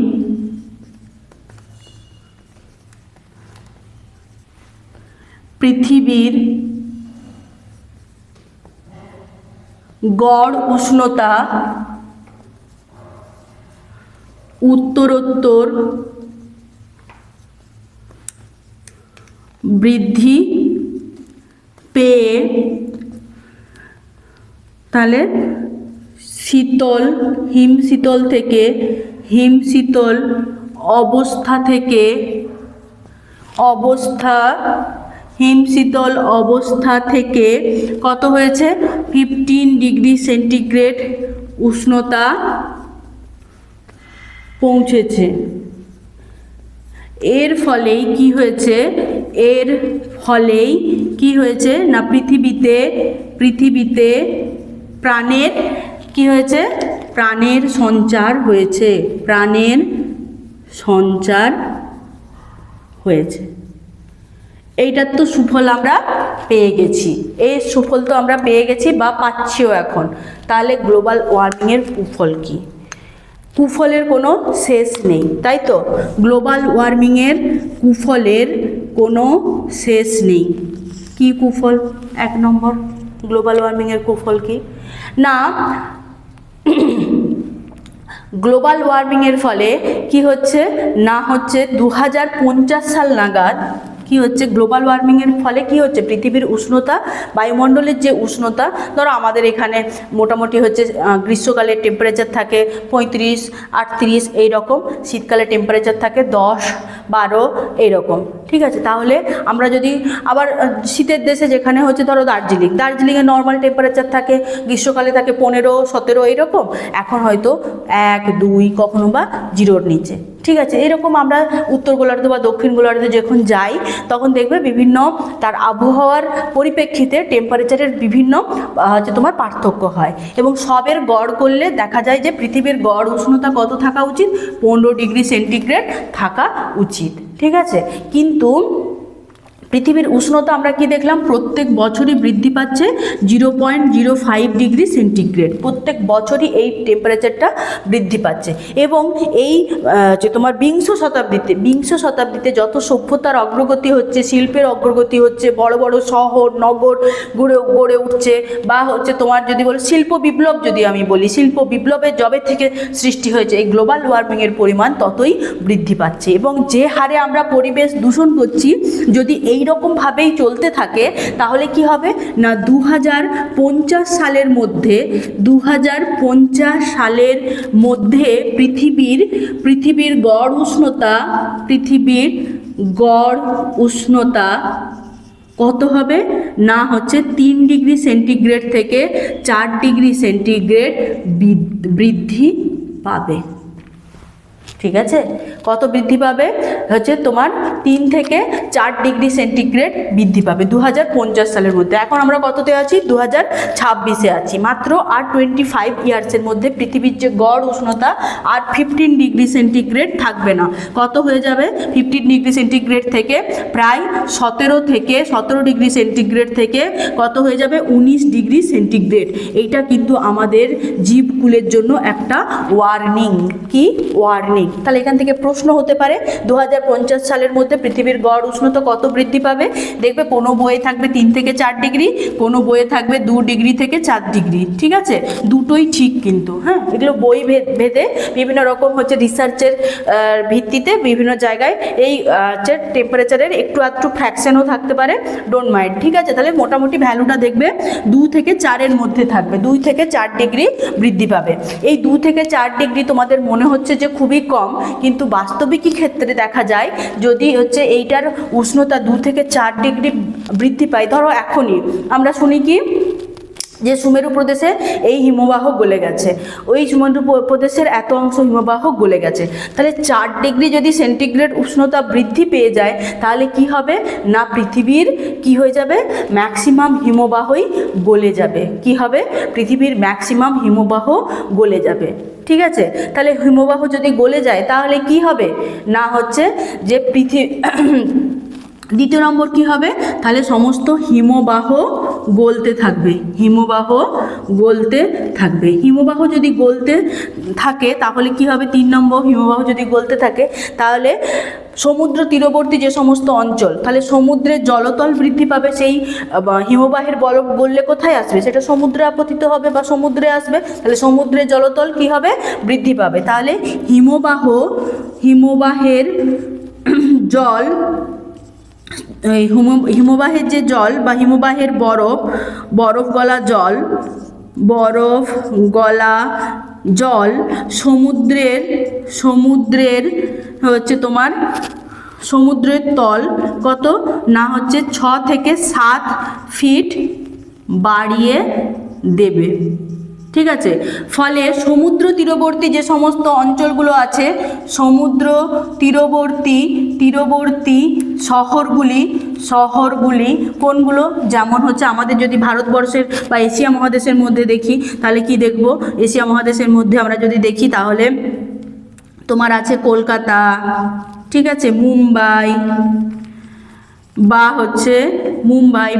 পৃথিবীর গড় উষ্ণতা উত্তরোত্তর বৃদ্ধি পেয়ে তাহলে শীতল হিমশীতল থেকে হিমশীতল হিমশীতল অবস্থা থেকে কত হয়েছে 15 ডিগ্রি সেন্টিগ্রেড উষ্ণতা পৌঁছেছে। এর ফলেই কি হয়েছে না পৃথিবীতে প্রাণের কি হয়েছে, প্রাণের সঞ্চার হয়েছে। এইটার তো সুফল আমরা পেয়ে গেছি, এই সুফল তো আমরা পেয়ে গেছি বা পাচ্ছিও এখন। তাহলে গ্লোবাল ওয়ার্মিংয়ের কুফল কি? কুফলের কোনো শেষ নেই, তাই তো? গ্লোবাল ওয়ার্মিংয়ের কুফলের কোনো শেষ নেই। কি কুফল? 1 নম্বর গ্লোবাল ওয়ার্মিংয়ের কুফল কি না, গ্লোবাল ওয়ার্মিংয়ের ফলে কি হচ্ছে না, 2050 সাল নাগাদ কি হচ্ছে, গ্লোবাল ওয়ার্মিংয়ের ফলে কি হচ্ছে, পৃথিবীর উষ্ণতা, বায়ুমণ্ডলের যে উষ্ণতা, ধরো আমাদের এখানে মোটামুটি গ্রীষ্মকালে টেম্পারেচার থাকে 35, 38 এইরকম, শীতকালে টেম্পারেচার থাকে 10, 12 এইরকম, ঠিক আছে? তাহলে আমরা যদি আবার শীতের দেশে যেখানে ধরো দার্জিলিংয়ে নর্মাল টেম্পারেচার থাকে, গ্রীষ্মকালে থাকে 15, 17 এইরকম, এখন হয়তো 1, 2 কখনো বা 0-র নিচে, ঠিক আছে? এরকম আমরা উত্তর গোলার্ধ বা দক্ষিণ গোলার্ধে যখন যাই তখন দেখবে বিভিন্ন তার আবহাওয়ার পরিপ্রেক্ষিতে টেম্পারেচারের বিভিন্ন তোমার পার্থক্য হয়, এবং সবের গড় করলে দেখা যায় যে পৃথিবীর গড় উষ্ণতা কত থাকা উচিত, 15 ডিগ্রি সেন্টিগ্রেড থাকা উচিত, ঠিক আছে? কিন্তু পৃথিবীর উষ্ণতা আমরা কি দেখলাম, প্রত্যেক বছরই বৃদ্ধি পাচ্ছে 0.05 ডিগ্রি সেন্টিগ্রেড, প্রত্যেক বছরই এই টেম্পারেচারটা বৃদ্ধি পাচ্ছে। এবং এই যে তোমার বিংশ শতাব্দীতে যত সভ্যতার অগ্রগতি হচ্ছে, শিল্পের অগ্রগতি হচ্ছে, বড় বড় শহর নগর গড়ে উঠছে, বা তোমার যদি বলো শিল্প বিপ্লব, যদি আমি বলি শিল্প বিপ্লবের জবে থেকে সৃষ্টি হয়েছে, এই গ্লোবাল ওয়ার্মিংয়ের পরিমাণ ততই বৃদ্ধি পাচ্ছে। এবং যে হারে আমরা পরিবেশ দূষণ করছি, যদি এই রকমভাবেই চলতে থাকে তাহলে কি হবে না, 2050 সালের মধ্যে পৃথিবীর গড় উষ্ণতা কত হবে না, 3 ডিগ্রি সেন্টিগ্রেড থেকে 4 ডিগ্রি সেন্টিগ্রেড বৃদ্ধি পাবে, ঠিক আছে? কত বৃদ্ধি পাবে, তোমার 3 থেকে 4 ডিগ্রি সেন্টিগ্রেড বৃদ্ধি পাবে 2050 সালের মধ্যে। এখন আমরা কততে আছি, 2026-এ আছি, মাত্র আর 25 ইয়ার্সের মধ্যে পৃথিবীর যে গড় উষ্ণতা আর 15 ডিগ্রি সেন্টিগ্রেড থাকবে না, কত হয়ে যাবে, 15 ডিগ্রি সেন্টিগ্রেড থেকে প্রায় 17 ডিগ্রি সেন্টিগ্রেড থেকে কত হয়ে যাবে, 19 ডিগ্রি সেন্টিগ্রেড। এইটা কিন্তু আমাদের জীবকুলের জন্য একটা ওয়ার্নিং। কি ওয়ার্নিং? তাহলে এখান থেকে প্রশ্ন হতে পারে 2050 সালের মধ্যে পৃথিবীর গড় উষ্ণতা কত বৃদ্ধি পাবে। দেখবে কোনো বইয়ে থাকবে 3 থেকে 4 ডিগ্রি, কোনো বইয়ে থাকবে 2 ডিগ্রি থেকে 4 ডিগ্রি, ঠিক আছে? দুটোই ঠিক কিন্তু, হ্যাঁ, এগুলো বই ভেদে বিভিন্ন রকম রিসার্চের ভিত্তিতে বিভিন্ন জায়গায় এই টেম্পারেচারের একটু আধটু ফ্র্যাকশনও থাকতে পারে, ডোন্ট মাইন্ড, ঠিক আছে? তাহলে মোটামুটি ভ্যালুটা দেখবে 2 থেকে 4-এর মধ্যে থাকবে, 2 থেকে 4 ডিগ্রি বৃদ্ধি পাবে। এই 2 থেকে 4 ডিগ্রি তোমাদের মনে হচ্ছে যে খুবই কম, কিন্তু বাস্তবিকই ক্ষেত্রে দেখা যায় যদি এইটার উষ্ণতা 2 থেকে 4 ডিগ্রি বৃদ্ধি পায়, ধরো এখনই আমরা শুনি কি যে সুমেরু প্রদেশে এই হিমবাহ গলে গেছে, ওই সুমেরু প্রদেশের এত অংশ হিমবাহ গলে গেছে, তাহলে 4 ডিগ্রি যদি সেন্টিগ্রেড উষ্ণতা বৃদ্ধি পেয়ে যায় তাহলে কি হবে না, পৃথিবীর কি হয়ে যাবে, ম্যাক্সিমাম হিমবাহই গলে যাবে। কি হবে, পৃথিবীর ম্যাক্সিমাম হিমবাহ গলে যাবে, ঠিক আছে? তাহলে হিমবাহ যদি গলে যায় তাহলে কি হবে না, যে দ্বিতীয় নম্বর কি হবে, তাহলে সমস্ত হিমবাহ গলতে থাকবে, হিমবাহ যদি গলতে থাকে তাহলে কি হবে, 3 নম্বর, হিমবাহ যদি গলতে থাকে তাহলে সমুদ্র তীরবর্তী যে সমস্ত অঞ্চল, তাহলে সমুদ্রের জলতল বৃদ্ধি পাবে, সেই হিমবাহের বরফ গললে কোথায় আসবে, সেটা সমুদ্রে আপতিত হবে বা সমুদ্রে আসবে, তাহলে সমুদ্রের জলতল কি হবে, বৃদ্ধি পাবে। তাহলে হিমবাহের জল এই হিমবাহের যে জল বা হিমবাহের বরফ গলা জল সমুদ্রের হচ্ছে তোমার সমুদ্রের তল কত না হচ্ছে 6 থেকে 7 ফিট বাড়িয়ে দেবে। ঠিক আছে, ফলে সমুদ্র তীরবর্তী যে সমস্ত অঞ্চলগুলো আছে, সমুদ্র তীরবর্তী শহরগুলি কোনগুলো, যেমন হচ্ছে আমাদের যদি ভারতবর্ষের বা এশিয়া মহাদেশের মধ্যে দেখি তাহলে কি দেখব, এশিয়া মহাদেশের মধ্যে আমরা যদি দেখি তাহলে তোমার আছে কলকাতা, ঠিক আছে, মুম্বাই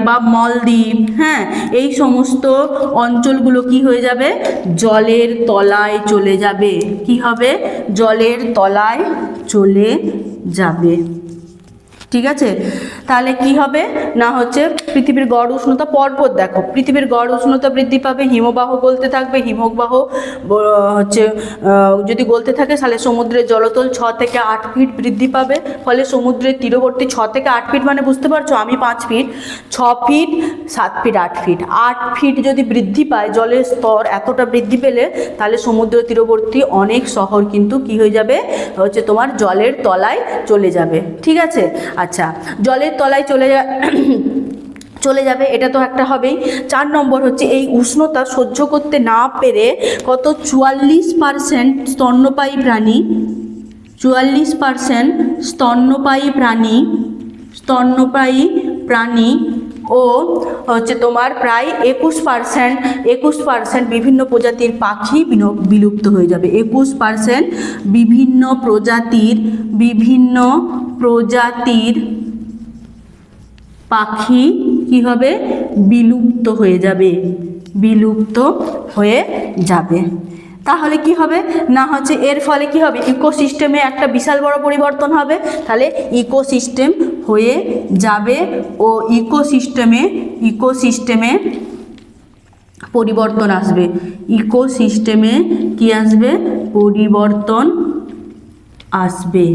বা মলদ্বীপ, হ্যাঁ, এই সমস্ত অঞ্চলগুলো কি হয়ে যাবে, জলের তলায় চলে যাবে। কি হবে, জলের তলায় চলে যাবে। ঠিক আছে, তাহলে কি হবে না হচ্ছে পৃথিবীর গড় উষ্ণতা পরপর দেখো, পৃথিবীর গড় উষ্ণতা বৃদ্ধি পাবে, হিমবাহ গলতে থাকবে, হিমবাহ হচ্ছে যদি গলতে থাকে তাহলে সমুদ্রের জলতল 6 থেকে 8 ফিট বৃদ্ধি পাবে, ফলে সমুদ্রের তীরবর্তী 6 থেকে 8 ফিট মানে বুঝতে পারছো, আমি 5 ফিট, 6 ফিট, 7 ফিট, 8 ফিট যদি বৃদ্ধি পায়, জলের স্তর এতটা বৃদ্ধি পেলে তাহলে সমুদ্র তীরবর্তী অনেক শহর কিন্তু কি হয়ে যাবে, হচ্ছে তোমার জলের তলায় চলে যাবে। ঠিক আছে, আচ্ছা, জলের তলায় চলে যাবে, এটা তো একটা হবেই। 4 নম্বর হচ্ছে এই উষ্ণতা সহ্য করতে না পেরে কত 44% স্তন্যপায়ী প্রাণী ও হচ্ছে তোমার প্রায় 21% বিভিন্ন প্রজাতির পাখি বিলুপ্ত হয়ে যাবে। 21% বিভিন্ন প্রজাতির পাখি কি হবে, বিলুপ্ত হয়ে যাবে। তাহলে কি হবে না হচ্ছে এর ফলে কি হবে, ইকোসিস্টেমে একটা বিশাল বড় পরিবর্তন হবে, তাহলে ইকোসিস্টেম হয়ে যাবে ও ইকোসিস্টেমে পরিবর্তন আসবে। ইকোসিস্টেমে কি আসবে, পরিবর্তন আসবে।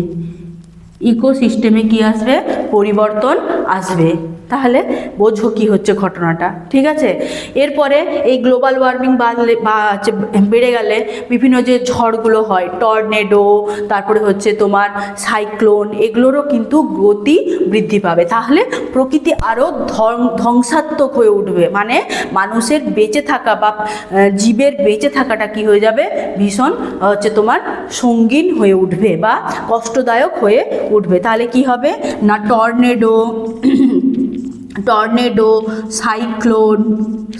ইকোসিস্টেমে কি আসবে, পরিবর্তন আসবে। তাহলে বোঝো কি হচ্ছে ঘটনাটা। ঠিক আছে, এরপরে এই গ্লোবাল ওয়ার্মিং বেড়ে গেলে বিভিন্ন যে ঝড়গুলো হয়, টর্নেডো, তারপরে হচ্ছে তোমার সাইক্লোন, এগুলোরও কিন্তু গতি বৃদ্ধি পাবে। তাহলে প্রকৃতি আরও ধ্বংসাত্মক হয়ে উঠবে, মানে মানুষের বেঁচে থাকা বা জীবের বেঁচে থাকাটা কি হয়ে যাবে, ভীষণ হচ্ছে তোমার সঙ্গীন হয়ে উঠবে বা কষ্টদায়ক হয়ে উঠবে। তাহলে কি হবে না টর্নেডো,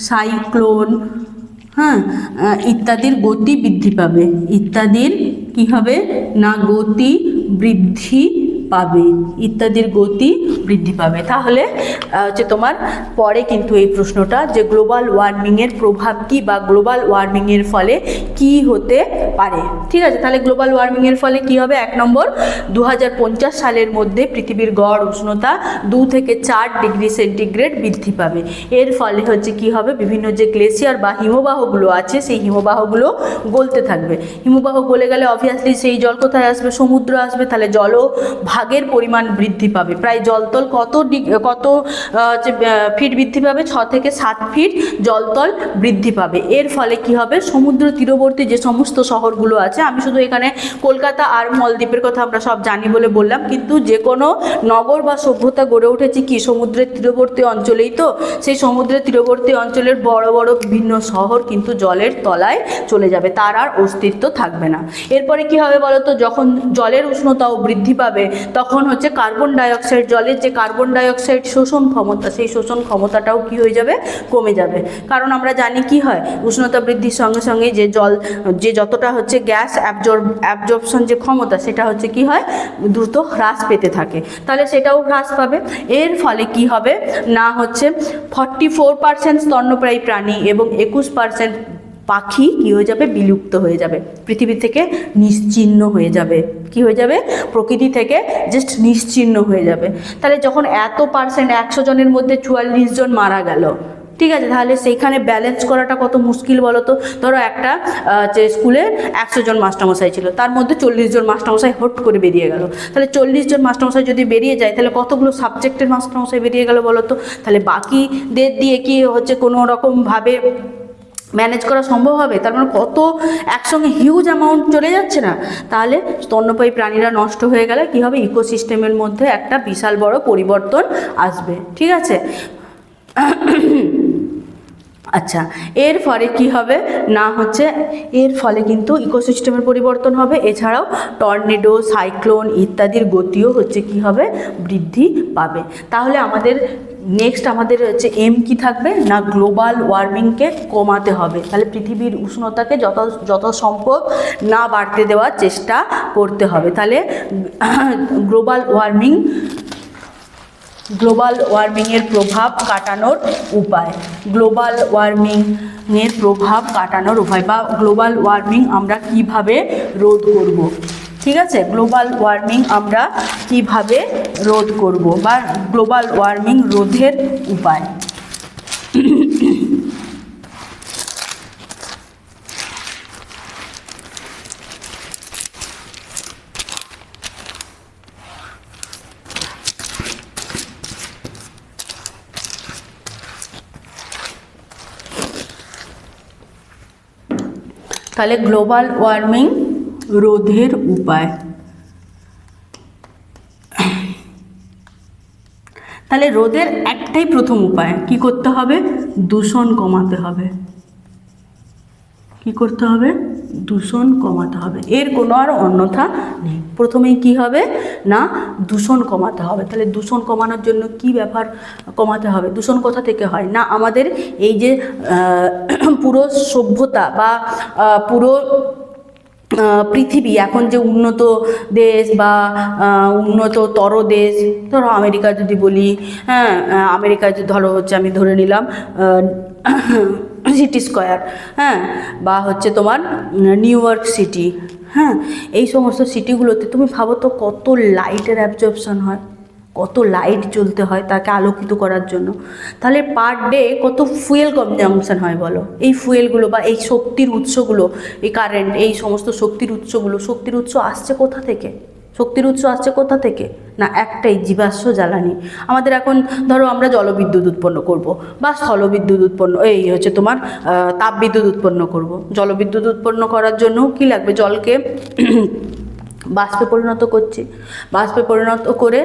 সাইক্লোন, হ্যাঁ, ইত্যাদির গতি বৃদ্ধি পাবে। ইত্যাদির কি হবে না গতি বৃদ্ধি পাবে। তাহলে হচ্ছে তোমার পরে কিন্তু এই প্রশ্নটা যে গ্লোবাল ওয়ার্মিংয়ের প্রভাব কি বা গ্লোবাল ওয়ার্মিংয়ের ফলে কি হতে পারে। ঠিক আছে, তাহলে গ্লোবাল ওয়ার্মিংয়ের ফলে কি হবে, 1 নম্বর 2050 সালের মধ্যে পৃথিবীর গড় উষ্ণতা 2 থেকে 4 ডিগ্রি সেন্টিগ্রেড বৃদ্ধি পাবে। এর ফলে হচ্ছে কি হবে, বিভিন্ন যে গ্লেসিয়ার বা হিমবাহগুলো আছে সেই হিমবাহগুলো গলতে থাকবে। হিমবাহ গলে গেলে অবভিয়াসলি সেই জল কোথায় আসবে, সমুদ্র আসবে, তাহলে ভাগের পরিমাণ বৃদ্ধি পাবে। প্রায় জলতল কত ফিট বৃদ্ধি পাবে, 6 থেকে 7 ফিট জলতল বৃদ্ধি পাবে। এর ফলে কি হবে, সমুদ্র তীরবর্তী যে সমস্ত শহরগুলো আছে, আমি শুধু এখানে কলকাতা আর মলদ্বীপের কথা আমরা সব জানি বলে বললাম, কিন্তু যে কোনো নগর বা সভ্যতা গড়ে উঠেছে কি সমুদ্রের তীরবর্তী অঞ্চলেই, তো সেই সমুদ্রের তীরবর্তী অঞ্চলের বড় বড় বিভিন্ন শহর কিন্তু জলের তলায় চলে যাবে, তার আর অস্তিত্ব থাকবে না। এরপরে কি হবে বলতো, যখন জলের উষ্ণতাও বৃদ্ধি পাবে তখন হচ্ছে জলের যে কার্বন ডাইঅক্সাইড শোষণ ক্ষমতা, সেই শোষণ ক্ষমতাটাও কি হয়ে যাবে, কমে যাবে। কারণ আমরা জানি কি হয়, উষ্ণতা বৃদ্ধির সঙ্গে সঙ্গে যে যতটা হচ্ছে গ্যাস অ্যাবজর্পশন যে ক্ষমতা, সেটা হচ্ছে কি হয়, দ্রুত হ্রাস পেতে থাকে, তাহলে সেটাও হ্রাস পাবে। এর ফলে কি হবে না হচ্ছে 44% স্তন্যপায়ী প্রাণী এবং 21% পাখি কি হয়ে যাবে, বিলুপ্ত হয়ে যাবে, পৃথিবী থেকে নিশ্চিহ্ন হয়ে যাবে। কি হয়ে যাবে, প্রকৃতি থেকে জাস্ট নিশ্চিহ্ন হয়ে যাবে। তাহলে যখন এত পার্সেন্ট 100 জনের মধ্যে 44 জন মারা গেল, ঠিক আছে, তাহলে সেইখানে ব্যালেন্স করাটা কত মুশকিল বলো তো। ধরো একটা যে স্কুলে 100 জন মাস্টারমশাই ছিল, তার মধ্যে 40 জন মাস্টারমশাই হট করে বেরিয়ে গেল। তাহলে 40 জন মাস্টারমশাই যদি বেরিয়ে যায়, তাহলে কতগুলো সাবজেক্টের মাস্টারমশাই বেরিয়ে গেল বলো তো। তাহলে বাকিদের দিয়ে কি হচ্ছে কোনো রকমভাবে ম্যানেজ করা সম্ভব হবে? তার মানে কত একসঙ্গে হিউজ অ্যামাউন্ট চলে যাচ্ছে না। তাহলে স্তন্যপায়ী প্রাণীরা নষ্ট হয়ে গেলে কী হবে, ইকোসিস্টেমের মধ্যে একটা বিশাল বড় পরিবর্তন আসবে। ঠিক আছে। আচ্ছা, এর ফলে কি হবে না হচ্ছে, এর ফলে কিন্তু ইকোসিস্টেমের পরিবর্তন হবে, এছাড়াও টর্নেডো, সাইক্লোন ইত্যাদির গতিও হচ্ছে কি হবে, বৃদ্ধি পাবে। তাহলে আমাদের নেক্সট আমাদের হচ্ছে এম কি থাকবে না, গ্লোবাল ওয়ার্মিংকে কমাতে হবে। তাহলে পৃথিবীর উষ্ণতাকে যত সম্ভব না বাড়তে দেওয়ার চেষ্টা করতে হবে। তাহলে গ্লোবাল ওয়ার্মিংয়ের প্রভাব কাটানোর উপায়, গ্লোবাল ওয়ার্মিংয়ের প্রভাব কাটানোর উপায় বা গ্লোবাল ওয়ার্মিং আমরা কিভাবে রোধ করব। ঠিক আছে, গ্লোবাল ওয়ার্মিং আমরা কিভাবে রোধ করব বা গ্লোবাল ওয়ার্মিং রোধের উপায়। তাহলে গ্লোবাল ওয়ার্মিং রোধের উপায়, তাহলে রোধের একটাই প্রথম উপায়, কি করতে হবে, দূষণ কমাতে হবে। কি করতে হবে, দূষণ কমাতে হবে, এর কোনো আর অন্যথা নেই। প্রথমেই কি হবে না, দূষণ কমাতে হবে। তাহলে দূষণ কমানোর জন্য কি ব্যাপার কমাতে হবে, দূষণ কোথা থেকে হয় না, আমাদের এই যে পুরো সভ্যতা বা পুরো পৃথিবী এখন যে উন্নত দেশ বা উন্নততর দেশ, ধরো আমেরিকা যদি বলি, হ্যাঁ আমেরিকায় ধরো হচ্ছে আমি ধরে নিলাম সিটি স্কোয়ার, হ্যাঁ বা হচ্ছে তোমার নিউ ইয়র্ক সিটি, হ্যাঁ এই সমস্ত সিটিগুলোতে তুমি ভাবো তো কত লাইটের অ্যাবজর্পশন হয়, কত লাইট জ্বলতে হয় তাকে আলোকিত করার জন্য। তাহলে পার ডে কত ফুয়েল কনজাম্পশন হয় বলো। এই ফুয়েলগুলো বা এই শক্তির উৎসগুলো, এই কারেন্ট, এই সমস্ত শক্তির উৎস আসছে কোথা থেকে, শক্তির উৎস আসছে কোথা থেকে না, একটাই, জীবাশ্ম জ্বালানি। আমাদের এখন ধরো আমরা জলবিদ্যুৎ উৎপন্ন করব বা স্থলবিদ্যুৎ উৎপন্ন, এই হচ্ছে তোমার তাপবিদ্যুৎ উৎপন্ন করব। জলবিদ্যুৎ উৎপন্ন করার জন্য কি লাগবে, জলকে বাষ্পে পরিণত করছি, বাষ্পে পরিণত করে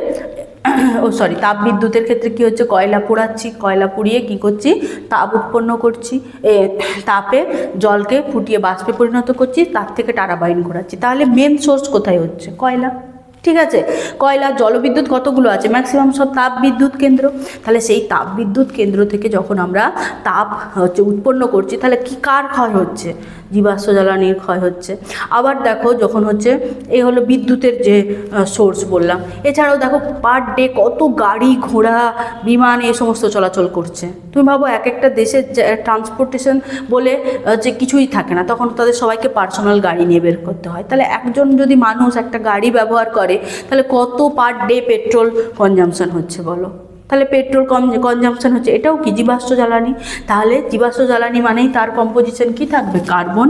তাপবিদ্যুতের ক্ষেত্রে কি হচ্ছে, কয়লা পোড়াচ্ছি, কয়লা পুড়িয়ে কি করছি, তাপ উৎপন্ন করছি, তাপে জলকে ফুটিয়ে বাষ্পে পরিণত করছি, তার থেকে টারবাইন ঘোরাচ্ছি। তাহলে মেন সোর্স কোথায় হচ্ছে, কয়লা। ঠিক আছে, কয়লা, জলবিদ্যুৎ কতগুলো আছে, ম্যাক্সিমাম সব তাপ বিদ্যুৎ কেন্দ্র। তাহলে সেই তাপ বিদ্যুৎ কেন্দ্র থেকে যখন আমরা তাপ হচ্ছে উৎপন্ন করছি, তাহলে কি কার ক্ষয় হচ্ছে, জীবাশ্ম জ্বালানির ক্ষয় হচ্ছে। আবার দেখো যখন হচ্ছে এই হলো বিদ্যুতের যে সোর্স বললাম, এছাড়াও দেখো পার ডে কত গাড়ি ঘোড়া বিমান এই সমস্ত চলাচল করছে। তুমি ভাবো এক একটা দেশের ট্রান্সপোর্টেশন বলে যে কিছুই থাকে না, তখন তাদের সবাইকে পার্সোনাল গাড়ি নিয়ে বের করতে হয়। তাহলে একজন যদি মানুষ একটা গাড়ি ব্যবহার করে, তাহলে কত পার ডে পেট্রোল কনজাম্পশন হচ্ছে বলো। তাহলে পেট্রোল কনজাম্পশন হচ্ছে, এটাও কি জীবাশ্ম জ্বালানি। তাহলে জীবাশ্ম জ্বালানি মানেই তার কম্পোজিশন কি থাকবে, কার্বন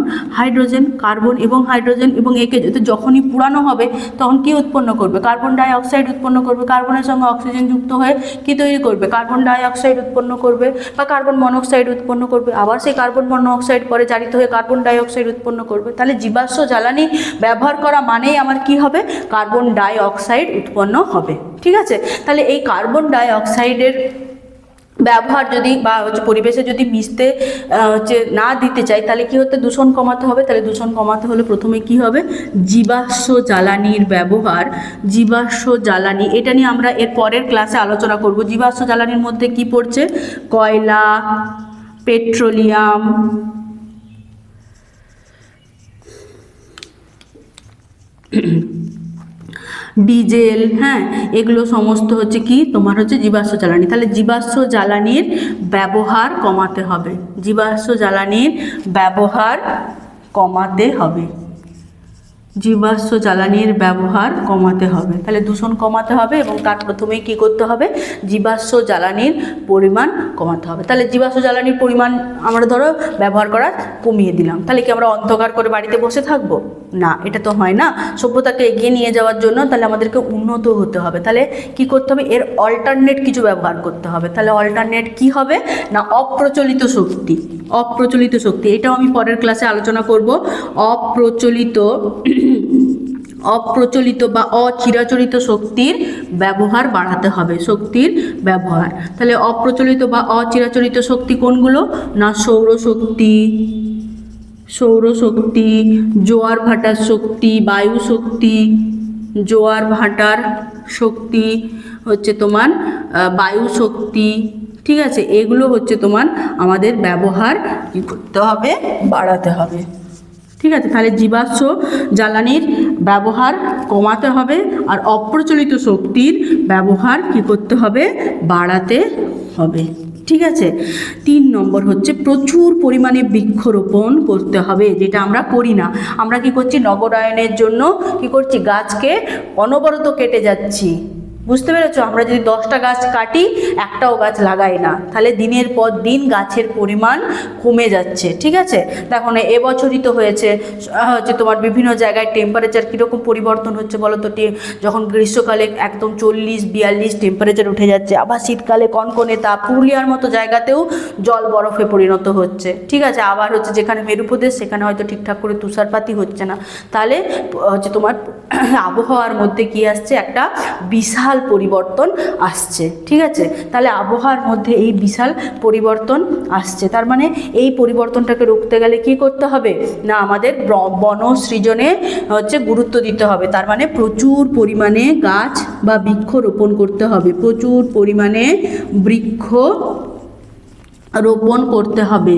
এবং হাইড্রোজেন, এবং একে যখনই পুরানো হবে তখন কি উৎপন্ন করবে, কার্বন ডাই অক্সাইড উৎপন্ন করবে। কার্বনের সঙ্গে অক্সিজেন যুক্ত হয়ে কি তৈরি করবে, কার্বন ডাই অক্সাইড উৎপন্ন করবে বা কার্বন মনোক্সাইড উৎপন্ন করবে। আবার সেই কার্বন মনোক্সাইড পরে জারিত হয়ে কার্বন ডাই অক্সাইড উৎপন্ন করবে। তাহলে জীবাশ্ম জ্বালানি ব্যবহার করা মানেই আমার কি হবে, কার্বন ডাই অক্সাইড উৎপন্ন হবে। ঠিক আছে, তাহলে এই কার্বন ডাই অক্সাইডের ব্যবহার যদি বা হচ্ছে পরিবেশে যদি মিশতে হচ্ছে না দিতে চাই, তাহলে কি হতে, দূষণ কমাতে হবে। তাহলে দূষণ কমাতে হলে প্রথমে কি হবে, জীবাশ্ম জ্বালানির ব্যবহার, জীবাশ্ম জ্বালানি, এটা নিয়ে আমরা এর পরের ক্লাসে আলোচনা করব। জীবাশ্ম জ্বালানির মধ্যে কি পড়ছে, কয়লা, পেট্রোলিয়াম, ডিজেল, হ্যাঁ এগুলো সমস্ত হচ্ছে কি তোমার হচ্ছে জীবাশ্ম জ্বালানি। তাহলে জীবাশ্ম জ্বালানির ব্যবহার কমাতে হবে, জীবাশ্ম জ্বালানির ব্যবহার কমাতে হবে। জীবাশ্ম জ্বালানির ব্যবহার কমাতে হবে। তাহলে দূষণ কমাতে হবে এবং তার প্রথমেই কী করতে হবে, জীবাশ্ম জ্বালানির পরিমাণ কমাতে হবে। তাহলে জীবাশ্ম জ্বালানির পরিমাণ আমরা ধরো ব্যবহার করা কমিয়ে দিলাম, তাহলে কি আমরা অন্ধকার করে বাড়িতে বসে থাকবো? না, এটা তো হয় না। সভ্যতাকে এগিয়ে নিয়ে যাওয়ার জন্য তাহলে আমাদেরকে উন্নত হতে হবে। তাহলে কি করতে হবে, এর অল্টারনেট কিছু ব্যবহার করতে হবে। তাহলে অল্টারনেট কি হবে না, অপ্রচলিত শক্তি। অপ্রচলিত শক্তি, এটাও আমি পরের ক্লাসে আলোচনা করব। অপ্রচলিত বা অচিরাচরিত শক্তির ব্যবহার বাড়াতে হবে, শক্তির ব্যবহার। তাহলে অপ্রচলিত বা অচিরাচরিত শক্তি কোনগুলো না, সৌরশক্তি, জোয়ার ভাটার শক্তি, বায়ু শক্তি, জোয়ার ভাটার শক্তি হচ্ছে তোমার বায়ু শক্তি, ঠিক আছে। এগুলো হচ্ছে তোমার আমাদের ব্যবহার কী করতে হবে, বাড়াতে হবে, ঠিক আছে। তাহলে জীবাশ্ম জ্বালানির ব্যবহার কমাতে হবে আর অপ্রচলিত শক্তির ব্যবহার কী করতে হবে, বাড়াতে হবে, ঠিক আছে। 3 নম্বর হচ্ছে প্রচুর পরিমাণে বৃক্ষরোপণ করতে হবে, যেটা আমরা করি না। আমরা কি করছি, নগরায়নের জন্য কি করছি, গাছকে অনবরত কেটে যাচ্ছি, বুঝতে পেরেছো? আমরা যদি 10টা গাছ কাটি, একটাও গাছ লাগাই না, তাহলে দিনের পর দিন গাছের পরিমাণ কমে যাচ্ছে, ঠিক আছে। দেখো না, এবছরই তো হচ্ছে তোমার বিভিন্ন জায়গায় টেম্পারেচার কীরকম পরিবর্তন হচ্ছে বলো তো। যখন গ্রীষ্মকালে একদম 40-42 টেম্পারেচার উঠে যাচ্ছে, আবার শীতকালে কনকনে তাপ, পুরুলিয়ার মতো জায়গাতেও জল বরফে পরিণত হচ্ছে, ঠিক আছে। আবার হচ্ছে যেখানে মেরুপ্রদেশ সেখানে হয়তো ঠিকঠাক করে তুষারপাতই হচ্ছে না। তাহলে হচ্ছে তোমার আবহাওয়ার মধ্যে কি আসছে, একটা বিশাল পরিবর্তন আসছে, ঠিক আছে। তাহলে আবহাওয়ার মধ্যে এই বিশাল পরিবর্তন আসছে, তার মানে এই পরিবর্তনটাকে রুখতে গেলে কি করতে হবে না, আমাদের বন সৃজনে হচ্ছে গুরুত্ব দিতে হবে। তার মানে প্রচুর পরিমাণে গাছ বা বৃক্ষ রোপণ করতে হবে, প্রচুর পরিমাণে বৃক্ষ রোপণ করতে হবে,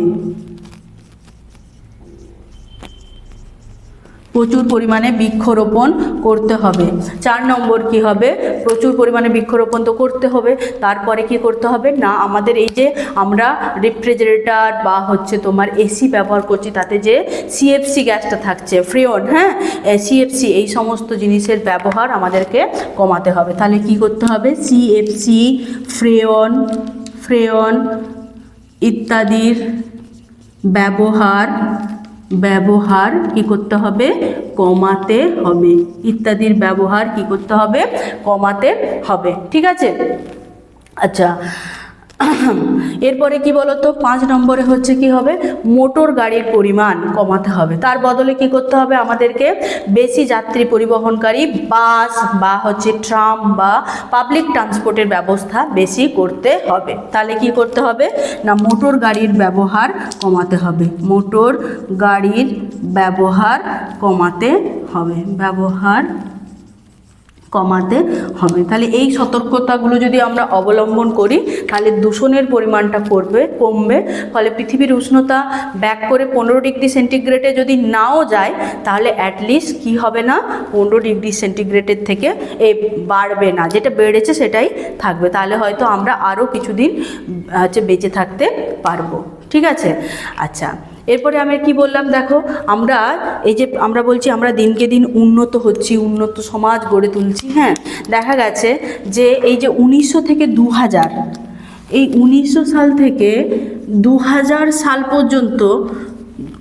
প্রচুর পরিমাণে বৃক্ষরোপণ করতে হবে। 4 নম্বর কি হবে, প্রচুর পরিমাণে বৃক্ষরোপণ তো করতে হবে, তারপরে কি করতে হবে না, আমাদের এই যে আমরা রেফ্রিজারেটর বা হচ্ছে তোমার এসি ব্যবহার করছি, তাতে যে সিএফসি গ্যাসটা থাকছে, ফ্রেয়ন, হ্যাঁ সিএফসি, এই সমস্ত জিনিসের ব্যবহার আমাদেরকে কমাতে হবে। তাহলে কি করতে হবে, সিএফসি, ফ্রেয়ন ইত্যাদির ব্যবহার কি করতে হবে, কমাতে হবে, ইত্যাদির ব্যবহার কি করতে হবে, কমাতে হবে, ঠিক আছে। আচ্ছা, এরপরে কি বলতো, 5 নম্বরে হচ্ছে কি হবে, মোটর গাড়ির পরিমাণ কমাতে হবে। তার বদলে কি করতে হবে, আমাদেরকে বেশি যাত্রী পরিবহনকারী বাস বা হচ্ছে ট্রাম বা পাবলিক ট্রান্সপোর্টের ব্যবস্থা বেশি করতে হবে। তাহলে কি করতে হবে না, মোটর গাড়ির ব্যবহার কমাতে হবে, মোটর গাড়ির ব্যবহার কমাতে হবে, কমাতে হবে। তাহলে এই সতর্কতাগুলো যদি আমরা অবলম্বন করি, তাহলে দূষণের পরিমাণটা কমবে। ফলে পৃথিবীর উষ্ণতা ব্যাক করে 15 ডিগ্রি সেন্টিগ্রেডে যদি নাও যায়, তাহলে অ্যাটলিস্ট কি হবে না, 15 ডিগ্রি সেন্টিগ্রেডের থেকে বাড়বে না, যেটা বেড়েছে সেটাই থাকবে। তাহলে হয়তো আমরা আরও কিছুদিন বেঁচে থাকতে পারবো, ঠিক আছে। আচ্ছা, এরপরে আমি কি বললাম, দেখো আমরা এই যে আমরা বলছি আমরা দিনকে দিন উন্নত হচ্ছি, উন্নত সমাজ গড়ে তুলছি, হ্যাঁ। দেখা গেছে যে এই যে 1900 থেকে 2000, এই 1900 সাল থেকে 2000 সাল পর্যন্ত,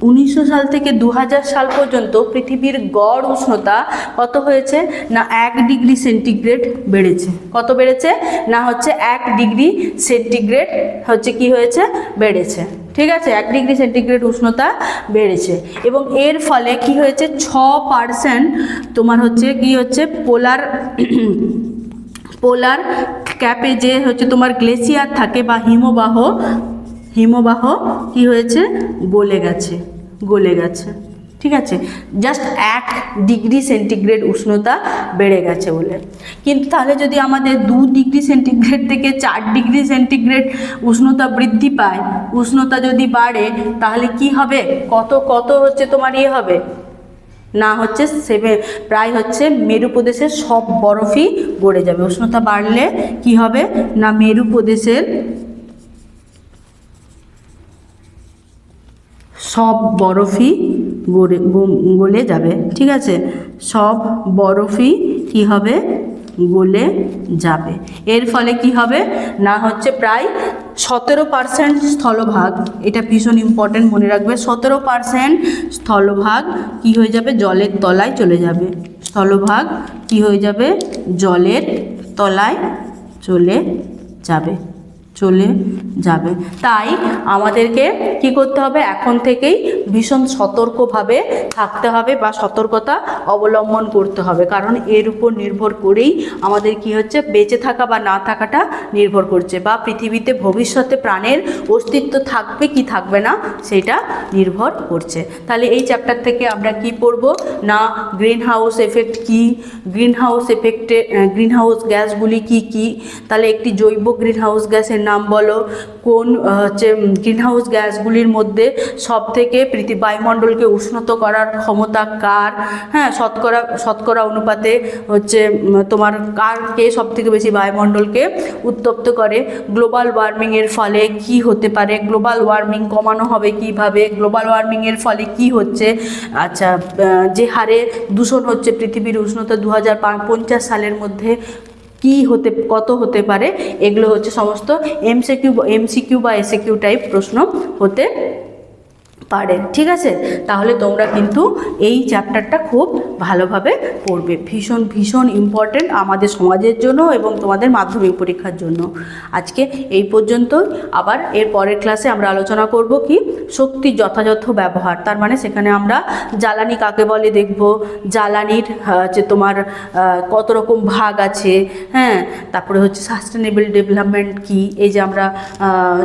1900 সাল থেকে 2000 সাল পর্যন্ত পৃথিবীর গড় উষ্ণতা কত হয়েছে না, 1 ডিগ্রি সেন্টিগ্রেড বেড়েছে। কত বেড়েছে না, হচ্ছে 1 ডিগ্রি সেন্টিগ্রেড হচ্ছে কি হয়েছে, বেড়েছে, ঠিক আছে। 1 ডিগ্রি সেন্টিগ্রেড উষ্ণতা বেড়েছে এবং এর ফলে কি হয়েছে, 6% তোমার হচ্ছে কি হচ্ছে, পোলার ক্যাপে যে হচ্ছে তোমার গ্লেসিয়ার থাকে বা হিমবাহ কি হয়েছে, গলে গেছে, ঠিক আছে। জাস্ট 1 ডিগ্রি সেন্টিগ্রেড উষ্ণতা বেড়ে গেছে বলে। কিন্তু তাহলে যদি আমাদের 2 ডিগ্রি সেন্টিগ্রেড থেকে 4 ডিগ্রি সেন্টিগ্রেড উষ্ণতা বৃদ্ধি পায়, উষ্ণতা যদি বাড়ে, তাহলে কি হবে, কত হচ্ছে তোমার হবে না, হচ্ছে প্রায় হচ্ছে মেরু প্রদেশের সব বরফই গড়ে যাবে। উষ্ণতা বাড়লে কি হবে না, মেরু প্রদেশের সব বরফই গলে যাবে। ঠিক আছে, সব বরফই কি হবে, গলে যাবে। এর ফলে কি হবে না হচ্ছে প্রায় 17% স্থলভাগ, এটা ভীষণ ইম্পর্টেন্ট মনে রাখবে, 17% স্থলভাগ কি হয়ে যাবে, জলের তলায় চলে যাবে। স্থলভাগ কি হয়ে যাবে, জলের তলায় চলে যাবে। তাই আমাদেরকে কি করতে হবে, এখন থেকেই ভীষণ সতর্কভাবে থাকতে হবে বা সতর্কতা অবলম্বন করতে হবে, কারণ এর উপর নির্ভর করেই আমাদের কি হচ্ছে, বেঁচে থাকা বা না থাকাটা নির্ভর করছে, বা পৃথিবীতে ভবিষ্যতে প্রাণের অস্তিত্ব থাকবে কি থাকবে না সেটা নির্ভর করছে। তাহলে এই চ্যাপ্টার থেকে আমরা কি পড়ব না, গ্রিন হাউস এফেক্ট কি, গ্রিন হাউস গ্যাসগুলি কি কি, তাহলে একটি জৈব গ্রিন হাউস গ্যাসের নাম বলো, কোন হচ্ছে গ্রিন হাউস গ্যাসগুলির মধ্যে সবথেকে বায়ুমণ্ডলকে উষ্ণত করার ক্ষমতা কার, হ্যাঁ, শতকরা অনুপাতে হচ্ছে তোমার কে সবথেকে বেশি বায়ুমণ্ডলকে উত্তপ্ত করে, গ্লোবাল ওয়ার্মিংয়ের ফলে কি হতে পারে, গ্লোবাল ওয়ার্মিং কমানো হবে কিভাবে, গ্লোবাল ওয়ার্মিংয়ের ফলে কি হচ্ছে, আচ্ছা যে হারে দূষণ হচ্ছে পৃথিবীর উষ্ণতা 2050 সালের মধ্যে কত হতে পারে, এগুলো হচ্ছে সমস্ত এমসিকিউ বা এসএকিউ টাইপ প্রশ্ন হতে পারে। ঠিক আছে, তাহলে তোমরা কিন্তু এই চ্যাপ্টারটা খুব ভালোভাবে পড়বে, ভীষণ ভীষণ ইম্পর্টেন্ট আমাদের সমাজের জন্য এবং তোমাদের মাধ্যমিক পরীক্ষার জন্য। আজকে এই পর্যন্ত, আবার এর পরের ক্লাসে আমরা আলোচনা করব কি, শক্তির যথাযথ ব্যবহার, তার মানে সেখানে আমরা জ্বালানি কাকে বলে দেখব, জ্বালানির যে তোমার কত রকম ভাগ আছে, হ্যাঁ, তারপরে হচ্ছে সাস্টেনেবল ডেভেলপমেন্ট কি, এই যে আমরা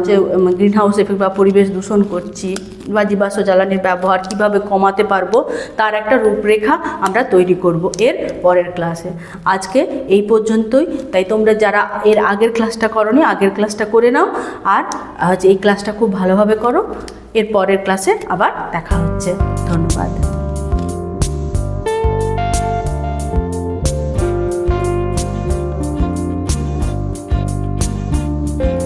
যে গ্রিন হাউস এফেক্ট বা পরিবেশ দূষণ করছি বা জীবাশ্ম জ্বালানির ব্যবহার কিভাবে কমাতে পারবো তার একটা রূপরেখা আমরা তৈরি করব এর পরের ক্লাসে। আজকে এই পর্যন্তই, তাই তোমরা যারা এর আগের ক্লাসটা করোনি আগের ক্লাসটা করে নাও, আর এই ক্লাসটা খুব ভালোভাবে করো, এর পরের ক্লাসে আবার দেখা হচ্ছে। ধন্যবাদ।